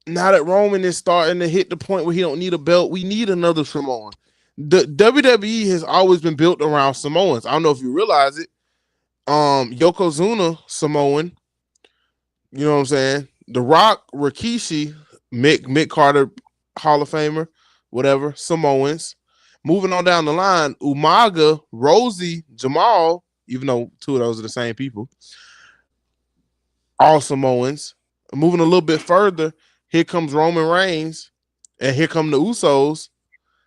Now that Roman is starting to hit the point where he don't need a belt, we need another Samoan. The WWE has always been built around Samoans. I don't know if you realize it. Yokozuna Samoan, you know what I'm saying? The Rock, Rikishi, Mick Carter, Hall of Famer, whatever, Samoans. Moving on down the line, Umaga, Rosie, Jamal, even though two of those are the same people, all Samoans. Moving a little bit further, here comes Roman Reigns, and here come the Usos,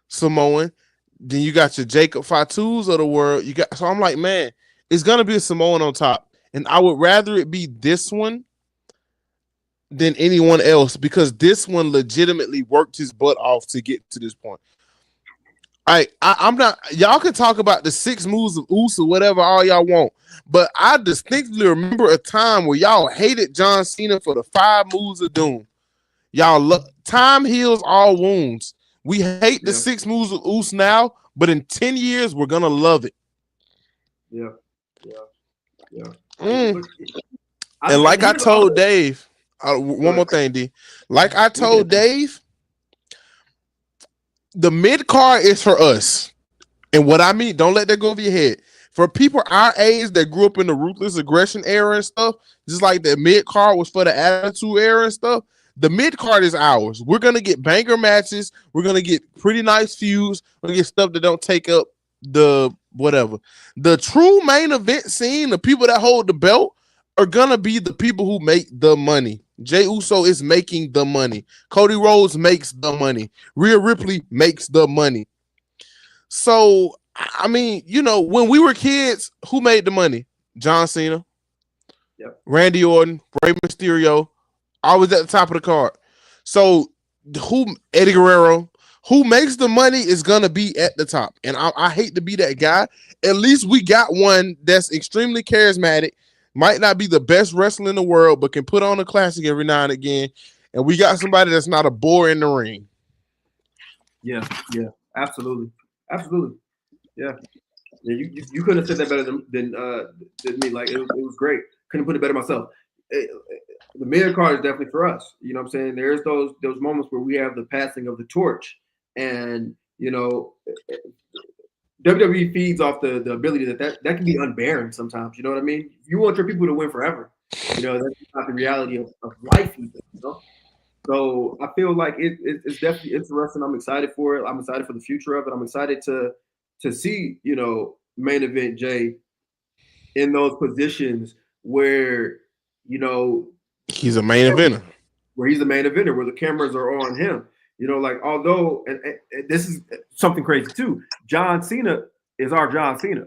Samoan. Then you got your Jacob Fatu's of the world. So I'm like, man, it's gonna be a Samoan on top, and I would rather it be this one than anyone else because this one legitimately worked his butt off to get to this point. I'm not. Y'all can talk about the 6 moves of Uso, whatever all y'all want, but I distinctly remember a time where y'all hated John Cena for the 5 moves of Doom. Time heals all wounds. We hate the Yeah, 6 moves of Uso now, but in 10 years we're gonna love it. yeah, yeah, yeah. Mm. Look, And like I here's all. told Dave, Go one more ahead. thing, D. Like I told Dave, the mid card is for us. And what I mean, don't let that go over your head. For people our age that grew up in the ruthless aggression era and stuff, just like the mid card was for the attitude era and stuff, the mid card is ours. We're gonna get banger matches. We're gonna get pretty nice feuds. We're gonna get stuff that don't take up the whatever. The true main event scene, the people that hold the belt, are gonna be the people who make the money. Jey Uso is making the money. Cody Rhodes makes the money. Rhea Ripley makes the money. So, I mean, when we were kids, who made the money? John Cena, Yep. Randy Orton, Rey Mysterio, always at the top of the card. So, Eddie Guerrero, who makes the money is gonna be at the top. And I hate to be that guy. At least we got one that's extremely charismatic, might not be the best wrestler in the world, but can put on a classic every now and again. And we got somebody that's not a bore in the ring. Yeah, yeah, absolutely, absolutely. Yeah, yeah. You couldn't have said that better than me. Like it was great. Couldn't put it better myself. the mid card is definitely for us. You know what I'm saying? There's those moments where we have the passing of the torch, and WWE feeds off the ability that can be unbearing sometimes. You know what I mean? You want your people to win forever. That's not the reality of life even. So I feel like it's definitely interesting. I'm excited for it. I'm excited for the future of it. I'm excited to see main event Jay in those positions where you know He's a main eventer. where he's the main eventer, where the cameras are on him. Like although and this is something crazy too. John Cena is our John Cena.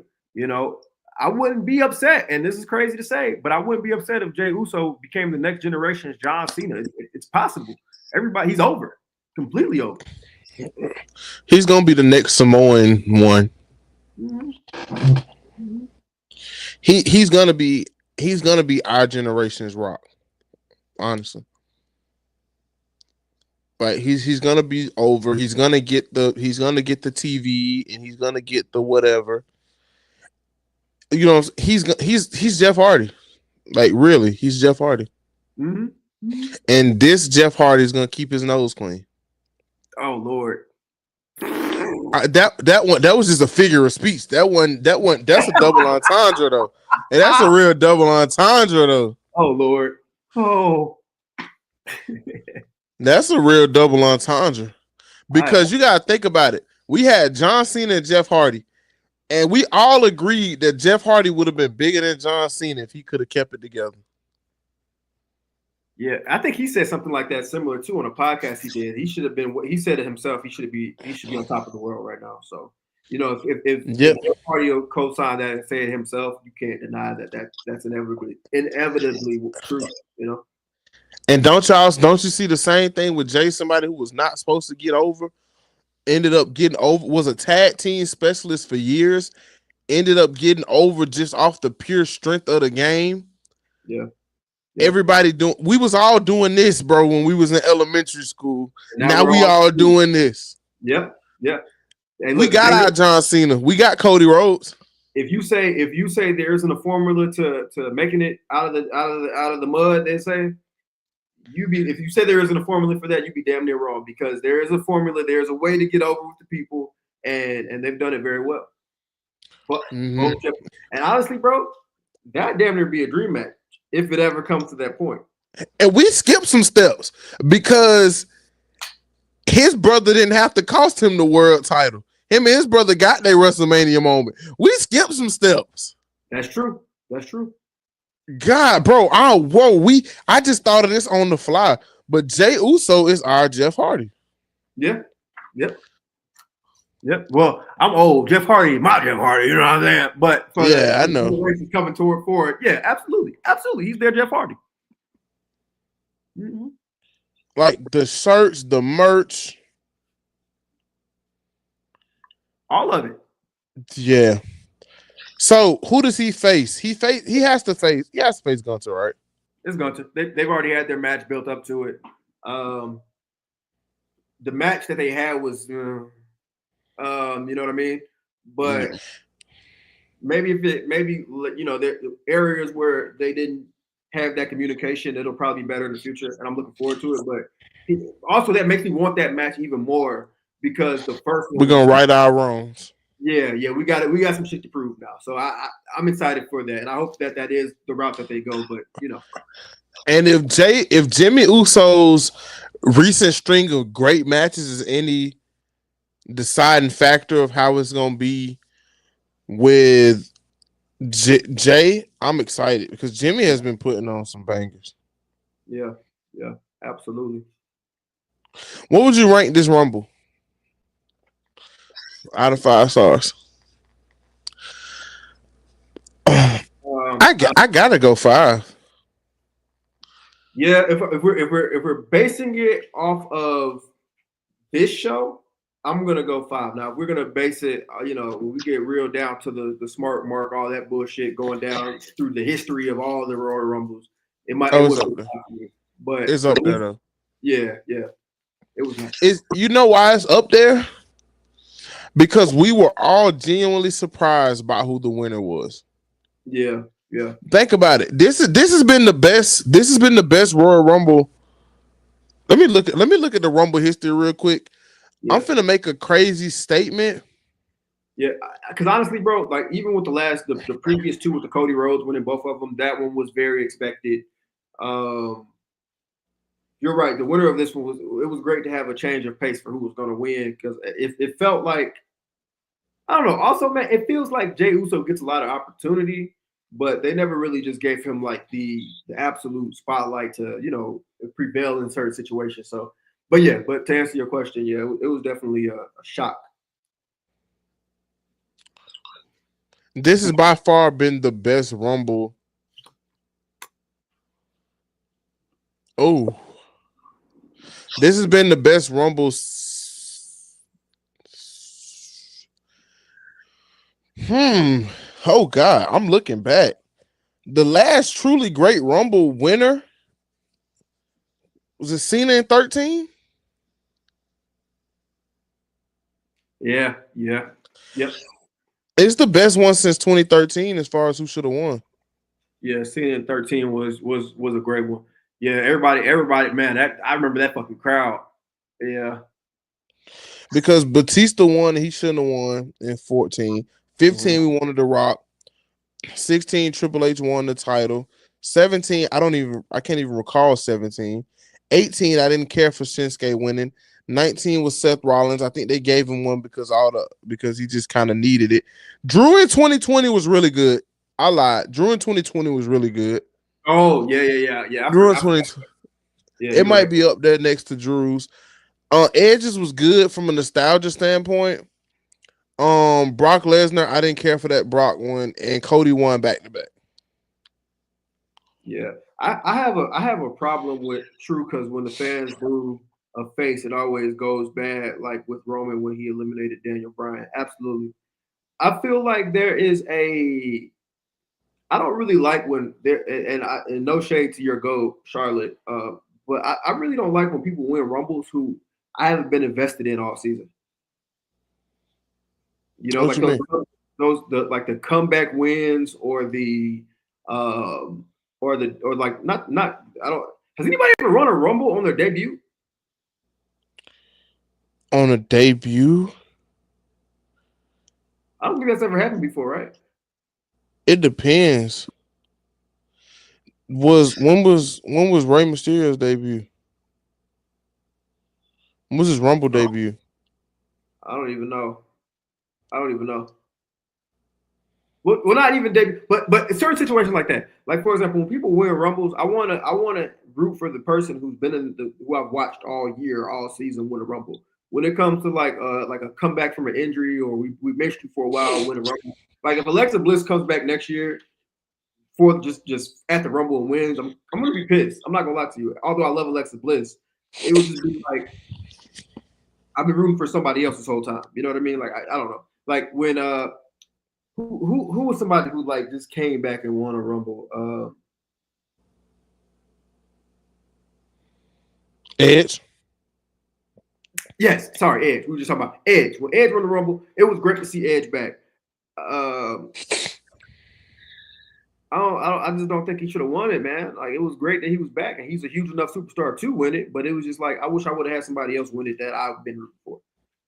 I wouldn't be upset, and this is crazy to say, but I wouldn't be upset if Jey Uso became the next generation's John Cena. It's possible. Everybody, he's over, completely over. He's gonna be the next Samoan one. Mm-hmm. He's gonna be our generation's Rock. Honestly. Like he's gonna be over. He's gonna get the TV and he's gonna get the whatever. He's Jeff Hardy. Like really, he's Jeff Hardy. Mm-hmm. Mm-hmm. And this Jeff Hardy is gonna keep his nose clean. Oh Lord. That was just a figure of speech. That's a double entendre though. And that's a real double entendre though. Oh Lord. Oh. That's a real double entendre. Because you gotta think about it. We had John Cena and Jeff Hardy, and we all agreed that Jeff Hardy would have been bigger than John Cena if he could have kept it together. Yeah, I think he said something like that similar too on a podcast he did. He should have been what he said to himself. He should be on top of the world right now. So, if Hardy will co-sign that and say it himself, you can't deny that's inevitably true. And don't you see the same thing with Jay? Somebody who was not supposed to get over, ended up getting over. Was a tag team specialist for years, ended up getting over just off the pure strength of the game. Yeah. Everybody we was all doing this, bro, when we was in elementary school. Now we all doing this. Yep. And we got our John Cena. We got Cody Rhodes. If you say there isn't a formula to making it out of the mud, they say if you say there isn't a formula for that, you'd be damn near wrong, because there is a formula. There's a way to get over with the people, and they've done it very well. But and honestly, bro, that damn near be a dream match if it ever comes to that point. And we skipped some steps because his brother didn't have to cost him the world title. Him and his brother got their WrestleMania moment. We skipped some steps. That's true. God, bro. I just thought of this on the fly. But Jey Uso is our Jeff Hardy. Yeah. Yep. Well, I'm old. Jeff Hardy, my Jeff Hardy, you know what I'm saying? But I know. Coming forward. Yeah, absolutely. He's their Jeff Hardy. Mm-hmm. Like the shirts, the merch. All of it. Yeah. So who does he face? He has to face Gunther, right? It's Gunther. They've already had their match built up to it. The match that they had was you know what I mean? But maybe there areas where they didn't have that communication, it'll probably be better in the future, and I'm looking forward to it. But also that makes me want that match even more, because the first one, we're gonna right our wrongs. Yeah, we got it. We got some shit to prove now, so I'm excited for that, and I hope that is the route that they go. But and if Jimmy Uso's recent string of great matches is any deciding factor of how it's gonna be with Jay, I'm excited because Jimmy has been putting on some bangers. Yeah, absolutely. What would you rank this Rumble? Out of 5 stars. I gotta go 5. Yeah, if we're basing it off of this show, I'm gonna go 5. Now, if we're gonna base it, when we get real down to the smart mark, all that bullshit going down through the history of all the Royal Rumbles, it might. It's up there. But it's up there though. Yeah. It was. You know why it's up there? Because we were all genuinely surprised by who the winner was. Yeah. Yeah. Think about it. This has been the best. This has been the best Royal Rumble. Let me look at the Rumble history real quick. I'm Yeah. finna make a crazy statement. Yeah, because honestly, bro, like even with the previous two with the Cody Rhodes winning both of them, that one was very expected. Um, you're right. The winner of this one was it was great to have a change of pace for who was going to win because it felt like I don't know. Also, man, it feels like Jey Uso gets a lot of opportunity, but they never really just gave him like the absolute spotlight to prevail in certain situations. So, but yeah, but to answer your question, yeah, it was definitely a shock. This has by far been the best Rumble. Oh, this has been the best Rumble. Hmm. Oh God, I'm looking back. The last truly great Rumble winner was it Cena in 13? Yeah, yeah, yep. It's the best one since 2013 as far as who should have won. Yeah, seeing 13 was a great one. Yeah, everybody, man, that I remember that fucking crowd. Yeah. Because Batista won, he shouldn't have won in 14. Mhm. 15, we wanted The Rock. 16, Triple H won the title. 17, I can't even recall 17. 18, I didn't care for Shinsuke winning. 19 was Seth Rollins. I think they gave him one because he just kind of needed it. Drew in 2020 was really good. I lied. Drew in 2020 was really good. Oh yeah, yeah, yeah, yeah. Drew in I forgot. 2020, Yeah, it you're might right. be up there next to Drew's. Edge's was good from a nostalgia standpoint. Brock Lesnar, I didn't care for that Brock one, and Cody won back to back. Yeah, I have a problem with True because when the fans boo a face, it always goes bad. Like with Roman when he eliminated Daniel Bryan. Absolutely, I feel like there is a. I don't really like when there and no shade to your goat Charlotte, but I really don't like when people win rumbles who I haven't been invested in all season. You know, What like you mean? the comeback wins um or like not I don't has anybody ever run a rumble on their debut? On a debut, I don't think that's ever happened before, right? it depends. When was Rey Mysterio's debut? When was his Rumble Oh, debut? I don't even know. I don't even know. Well, not even debut, but in certain situations like that. Like for example, when people win rumbles, I wanna root for the person who's been in the who I've watched all year, all season win a rumble. When it comes to like a comeback from an injury or we missed you for a while, win a rumble. Like if Alexa Bliss comes back next year for just at the rumble and wins, I'm gonna be pissed. I'm not gonna lie to you. Although I love Alexa Bliss, it would just be like I've been rooting for somebody else this whole time. You know what I mean? Like I don't know. Like when who was somebody who like just came back and won a rumble? Edge. Yes, sorry, Edge. We were just talking about Edge. When Edge won the rumble, it was great to see Edge back. Um, I just don't think he should have won it, man. Like it was great that he was back, and he's a huge enough superstar to win it. But it was just like I wish I would have had somebody else win it that I've been rooting for.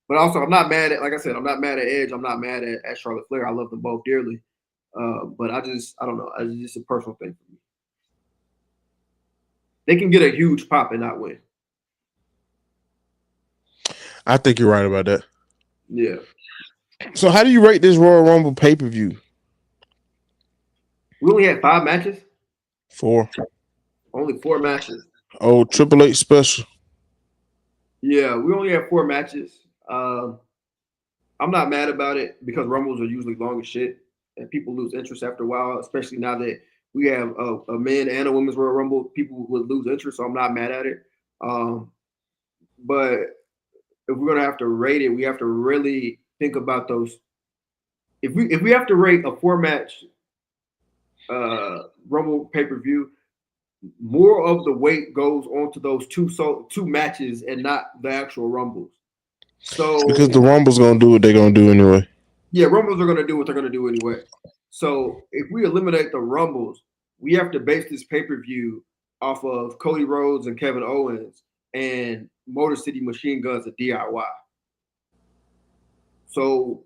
But also, I'm not mad at, like I said, I'm not mad at Edge. I'm not mad at Charlotte Flair. I love them both dearly. But I don't know. It's just a personal thing for me. They can get a huge pop and not win. I think you're right about that. Yeah, So, how do you rate this Royal Rumble pay per view? we only had 5 matches. Four. Only 4 matches. Oh, Triple H special. Yeah, we only had 4 matches. I'm not mad about it because rumbles are usually long as shit, and people lose interest after a while. Especially now that we have a men and a women's Royal Rumble, people would lose interest. So I'm not mad at it. Um, but if we're gonna have to rate it, we have to really think about those. If we have to rate a 4 match Rumble pay per view, more of the weight goes onto those two matches and not the actual Rumbles. Because the So Rumble's gonna do what they're gonna do anyway. yeah, Rumbles are gonna do what they're gonna do anyway. So if we eliminate the Rumbles, we have to base this pay per view off of Cody Rhodes and Kevin Owens and Motor City Machine Guns at DIY. So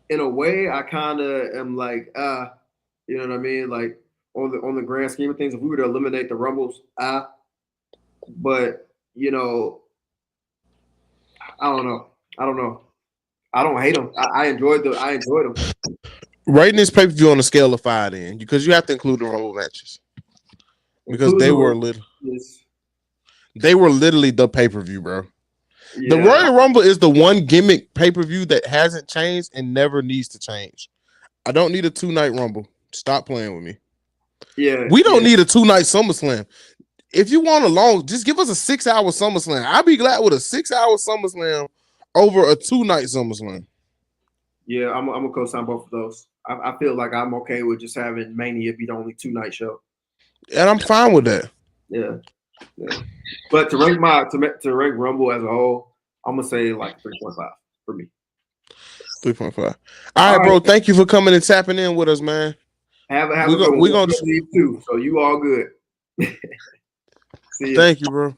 in a way, I kind of am like, you know what I mean? Like on the grand scheme of things, if we were to eliminate the Rumbles, but you know, I don't know. I don't know. I don't hate them. I enjoyed them. Rating this pay per view on a scale of 5, then, because you have to include the Rumble matches because Including they were literally the pay per view, bro. The yeah, Royal Rumble is the one gimmick pay per view that hasn't changed and never needs to change. I don't need a 2-night Rumble. Stop playing with me. yeah. We don't need a 2-night SummerSlam. If you want a long, just give us a 6-hour SummerSlam. I'd be glad with a 6-hour SummerSlam over a 2-night SummerSlam. Yeah, I'm gonna co-sign both of those. I feel like I'm okay with just having Mania be the only 2-night show, and I'm fine with that. Yeah. But to rank Rumble as a whole, I'm gonna say like 3.5 for me. 3.5. All right, bro. Thank you for coming and tapping in with us, man. Have a good one. We're gonna leave too, so you all good. See ya. Thank you, bro.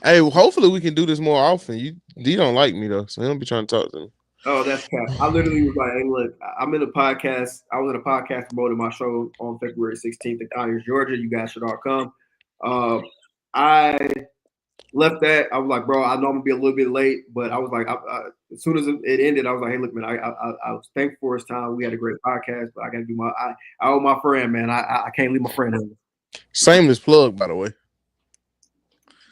Hey, hopefully we can do this more often. D don't like me though, so he don't be trying to talk to me. Oh, that's cap. I literally was like, hey, look, I'm in a podcast. I was in a podcast promoting my show on February 16th in Conyers, Georgia. You guys should all come. I left that. I was like, bro, I know I'm gonna be a little bit late, but I was like, as soon as it ended, I was like, hey, look, man, I was thankful for his time. We had a great podcast, but I gotta do I owe my friend, man. I can't leave my friend in. Shameless plug, by the way.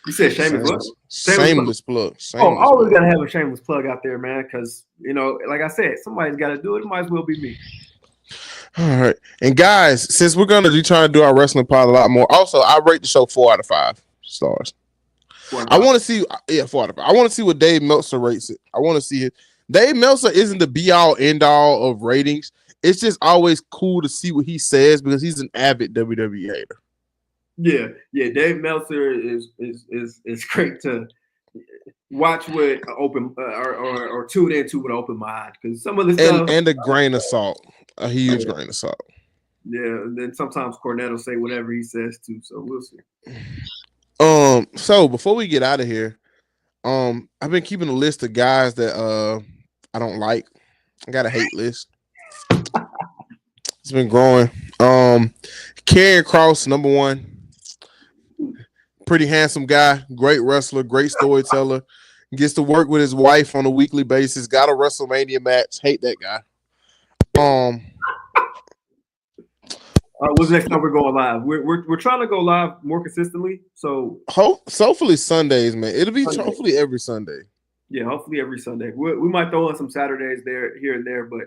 You said shameless plug? Shameless plug. Always gotta have a shameless plug out there, man, because like I said, somebody's gotta do it. It might as well be me. All right. And guys, since we're gonna be trying to do our wrestling pod a lot more, also I rate the show 4 out of 5 stars. I want to see, 4 out of 5. I want to see what Dave Meltzer rates it. I want to see it. Dave Meltzer isn't the be all end all of ratings. It's just always cool to see what he says because he's an avid WWE hater. Yeah. Dave Meltzer is great to watch with open or tune into with an open mind because some of the stuff and a grain of salt, a huge grain of salt. Yeah, and then sometimes Cornette will say whatever he says too. So we'll see. So before we get out of here, I've been keeping a list of guys that I don't like. I got a hate list. It's been growing. Karrion Kross, number 1. Pretty handsome guy, great wrestler, great storyteller. Gets to work with his wife on a weekly basis. Got a WrestleMania match. Hate that guy. What's next time we're going live? We're trying to go live more consistently. So hopefully Sundays, man. It'll be hopefully every Sunday. Yeah, hopefully every Sunday. We might throw in some Saturdays here and there, but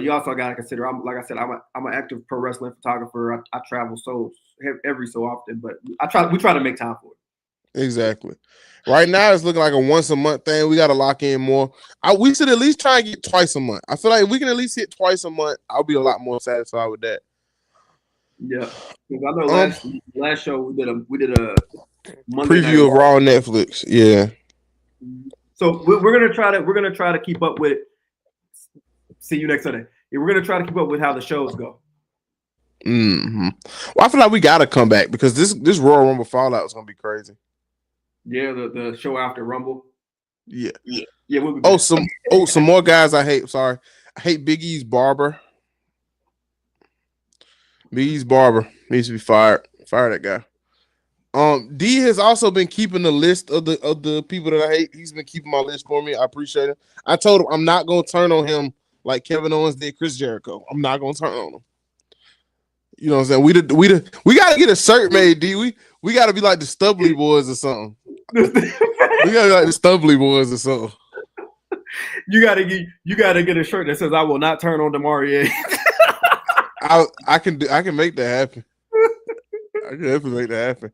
you also got to consider. I'm an active pro wrestling photographer. I travel every so often, but we try to make time for it. Exactly. Right now it's looking like a once a month thing. We got to lock in more. We should at least try and get twice a month. I feel like if we can at least hit twice a month, I'll be a lot more satisfied with that. Yeah, because I know last show we did a Monday preview of Raw on Netflix. Yeah. So we're gonna try to keep up with it. See you next Sunday. Yeah, we're gonna try to keep up with how the shows go. Mm-hmm. Well, I feel like we gotta come back because this Royal Rumble Fallout is gonna be crazy. Yeah, the show after Rumble. Yeah. We'll be some more guys I hate. Sorry, I hate Big E's barber. Big E's barber needs to be fired. Fire that guy. D has also been keeping the list of the people that I hate. He's been keeping my list for me. I appreciate it. I told him I'm not gonna turn on him like Kevin Owens did Chris Jericho. I'm not gonna turn on him. You know what I'm saying? We gotta get a shirt made, D. We gotta be like the Stubbly Boys or something. We gotta be like the Stubbly Boys or something. You gotta get a shirt that says "I will not turn on Demarie." I can make that happen. I can definitely make that happen.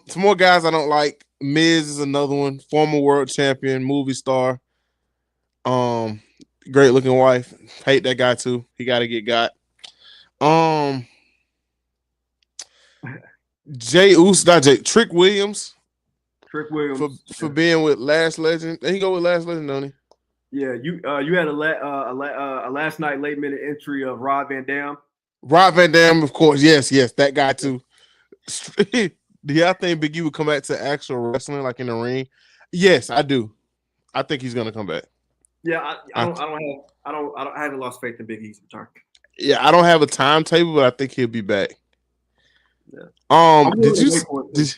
Some more guys I don't like. Miz is another one. Former world champion, movie star. Great looking wife. Hate that guy too. He got to get got. Trick Williams. Trick Williams for being with Last Legend. He go with Last Legend, don't he? Yeah, you had a last night late minute entry of Rob Van Dam. Rob Van Dam, of course. Yes, that guy too. Do y'all think Big E would come back to actual wrestling, like in the ring? Yes, I do. I think he's gonna come back. Yeah, I, I haven't lost faith in Big E's return. yeah, I don't have a timetable, but I think he'll be back. Yeah. Did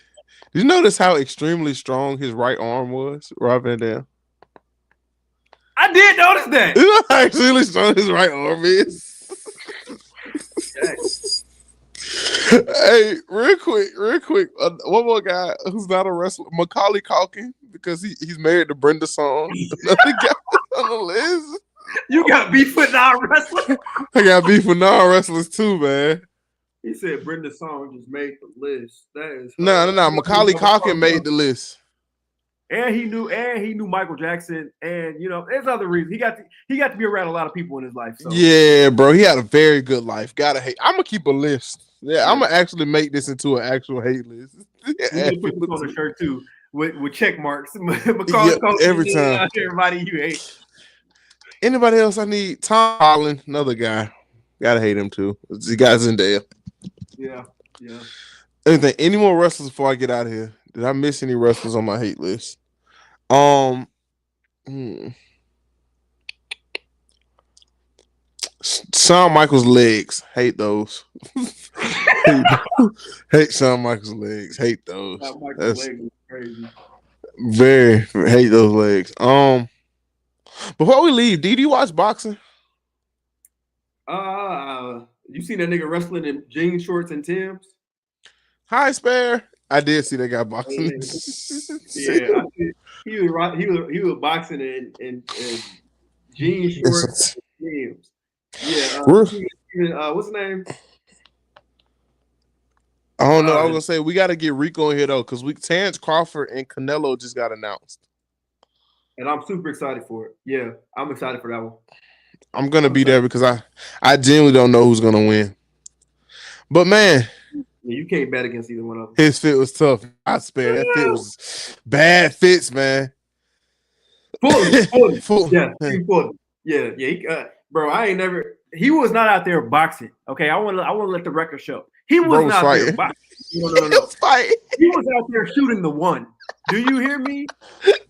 you notice how extremely strong his right arm was, Rob Van Dam? I did notice that. You know how extremely strong his right arm is. Hey, real quick. One more guy who's not a wrestler, Macaulay Culkin, because he's married to Brenda Song. Another guy on the list. You got beef with non-wrestlers? I got beef with non-wrestlers too, man. He said Brenda Song just made the list. That is no. Macaulay Culkin made the list. And he knew Michael Jackson, and there's other reasons. He got to be around a lot of people in his life. So. Yeah, bro, he had a very good life. Gotta hate. I'm gonna keep a list. Yeah, I'm gonna actually make this into an actual hate list. Yeah, put this on the shirt too with check marks. Macaulay Culkin, every time. Everybody you hate. Anybody else I need? Tom Holland, another guy. Gotta hate him too. He got Zendaya. Yeah. Anything? Any more wrestlers before I get out of here? Did I miss any wrestlers on my hate list? Shawn Michaels' legs. Hate those. Hate Shawn Michaels' legs. Hate those. Shawn Michaels' legs is crazy. Very hate those legs. Before we leave, did you watch boxing? You seen that nigga wrestling in jean shorts and Timbs? Hi, Spare. I did see that guy boxing. Yeah, he was boxing in jean shorts and Timbs. Yeah, what's his name? I don't know. I was gonna say we got to get Rico in here though, because Terrence Crawford and Canelo just got announced, and I'm super excited for it. Yeah, I'm excited for that one. I'm gonna be there because I genuinely don't know who's gonna win. But man, you can't bet against either one of them. His fit was tough. I swear that fit was bad fits, man. Full. Yeah. Bro, I ain't never. He was not out there boxing. Okay, I want to let the record show. He was not out there boxing. No. He was out there shooting the one. Do you hear me?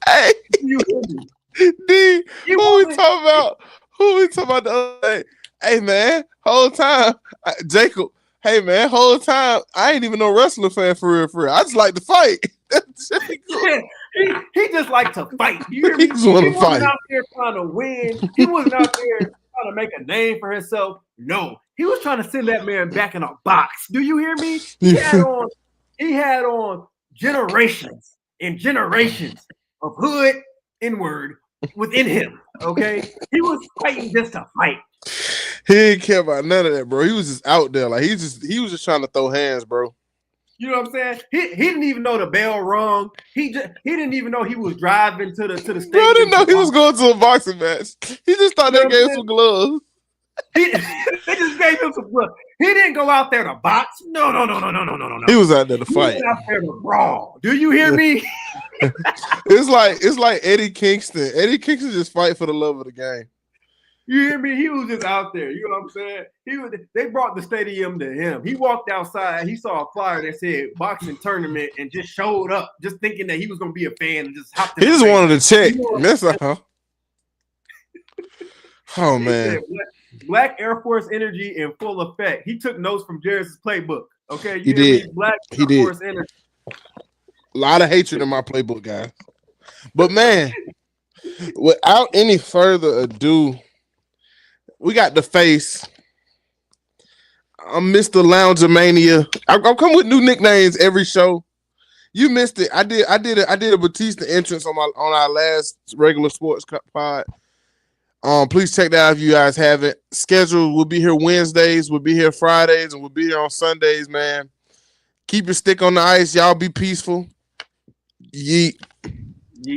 Hey, do you hear me? D, who we talking about? Who we talking about the other day? Hey man, whole time, Jacob. Hey man, whole time I ain't even no wrestling fan for real. I just like to fight. He just like to fight. You hear me? He just want to fight. He wasn't out there trying to win. He wasn't out there trying to make a name for himself. No, he was trying to send that man back in a box. Do you hear me? He had on generations and generations of hood N-word within him. Okay, he was fighting just to fight. He didn't care about none of that, bro. He was just out there, like he was just trying to throw hands, bro. You know what I'm saying? He didn't even know the bell rung. He didn't even know he was driving to the stadium. Bro, didn't know he was going to a boxing match. He just thought they gave him some gloves. They just gave him some gloves. He didn't go out there to box. No. He was out there to fight. He was out there to brawl. Do you hear me? It's like Eddie Kingston. Eddie Kingston just fight for the love of the game. You hear me? He was just out there. You know what I'm saying? They brought the stadium to him. He walked outside. He saw a flyer that said boxing tournament and just showed up, just thinking that he was going to be a fan and just hopped in. He just wanted to check. That's all. Oh, man. Black Air Force energy in full effect. He took notes from Jarrett's playbook. Okay? He did. Black Air Force energy. A lot of hatred in my playbook, guys. But, man, without any further ado, we got the face. I'm Mr. Lounger Mania. I'm coming with new nicknames every show. You missed it. I did a Batista entrance on our last regular sports pod. Please check that out if you guys haven't. Schedule, we'll be here Wednesdays, we'll be here Fridays, and we'll be here on Sundays, man. Keep your stick on the ice. Y'all be peaceful. Yeet.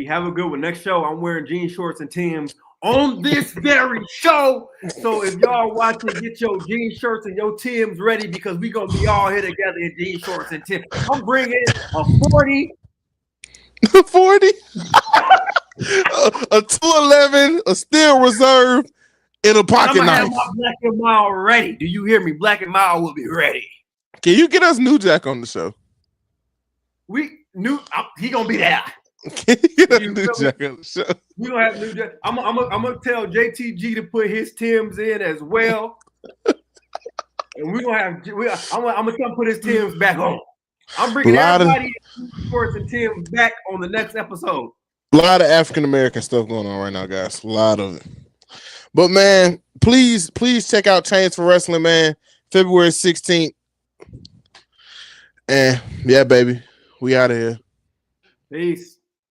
Have a good one. Next show, I'm wearing jean shorts and Timbs on this very show. So if y'all watching, get your jean shirts and your Timbs ready because we're going to be all here together in jean shorts and Timbs. I'm bringing a 40. 40? a 211, a steel reserve, in a And I'm pocket gonna have knife. my Black and Mild ready. Do you hear me? Black and Mild will be ready. Can you get us New Jack on the show? He gonna be there. Can you get us You New feel me? Jack on the show? We gonna have New Jack. I'm gonna tell JTG to put his Tims in as well, and we're gonna have. I'm gonna tell him to put his Tims back on. I'm bringing Lot of everybody in sports and Tims back on the next episode. African American stuff going on right now, guys. A lot of it. But man, please check out Chains for Wrestling, man. February 16th. And yeah, baby, we out of here. Peace.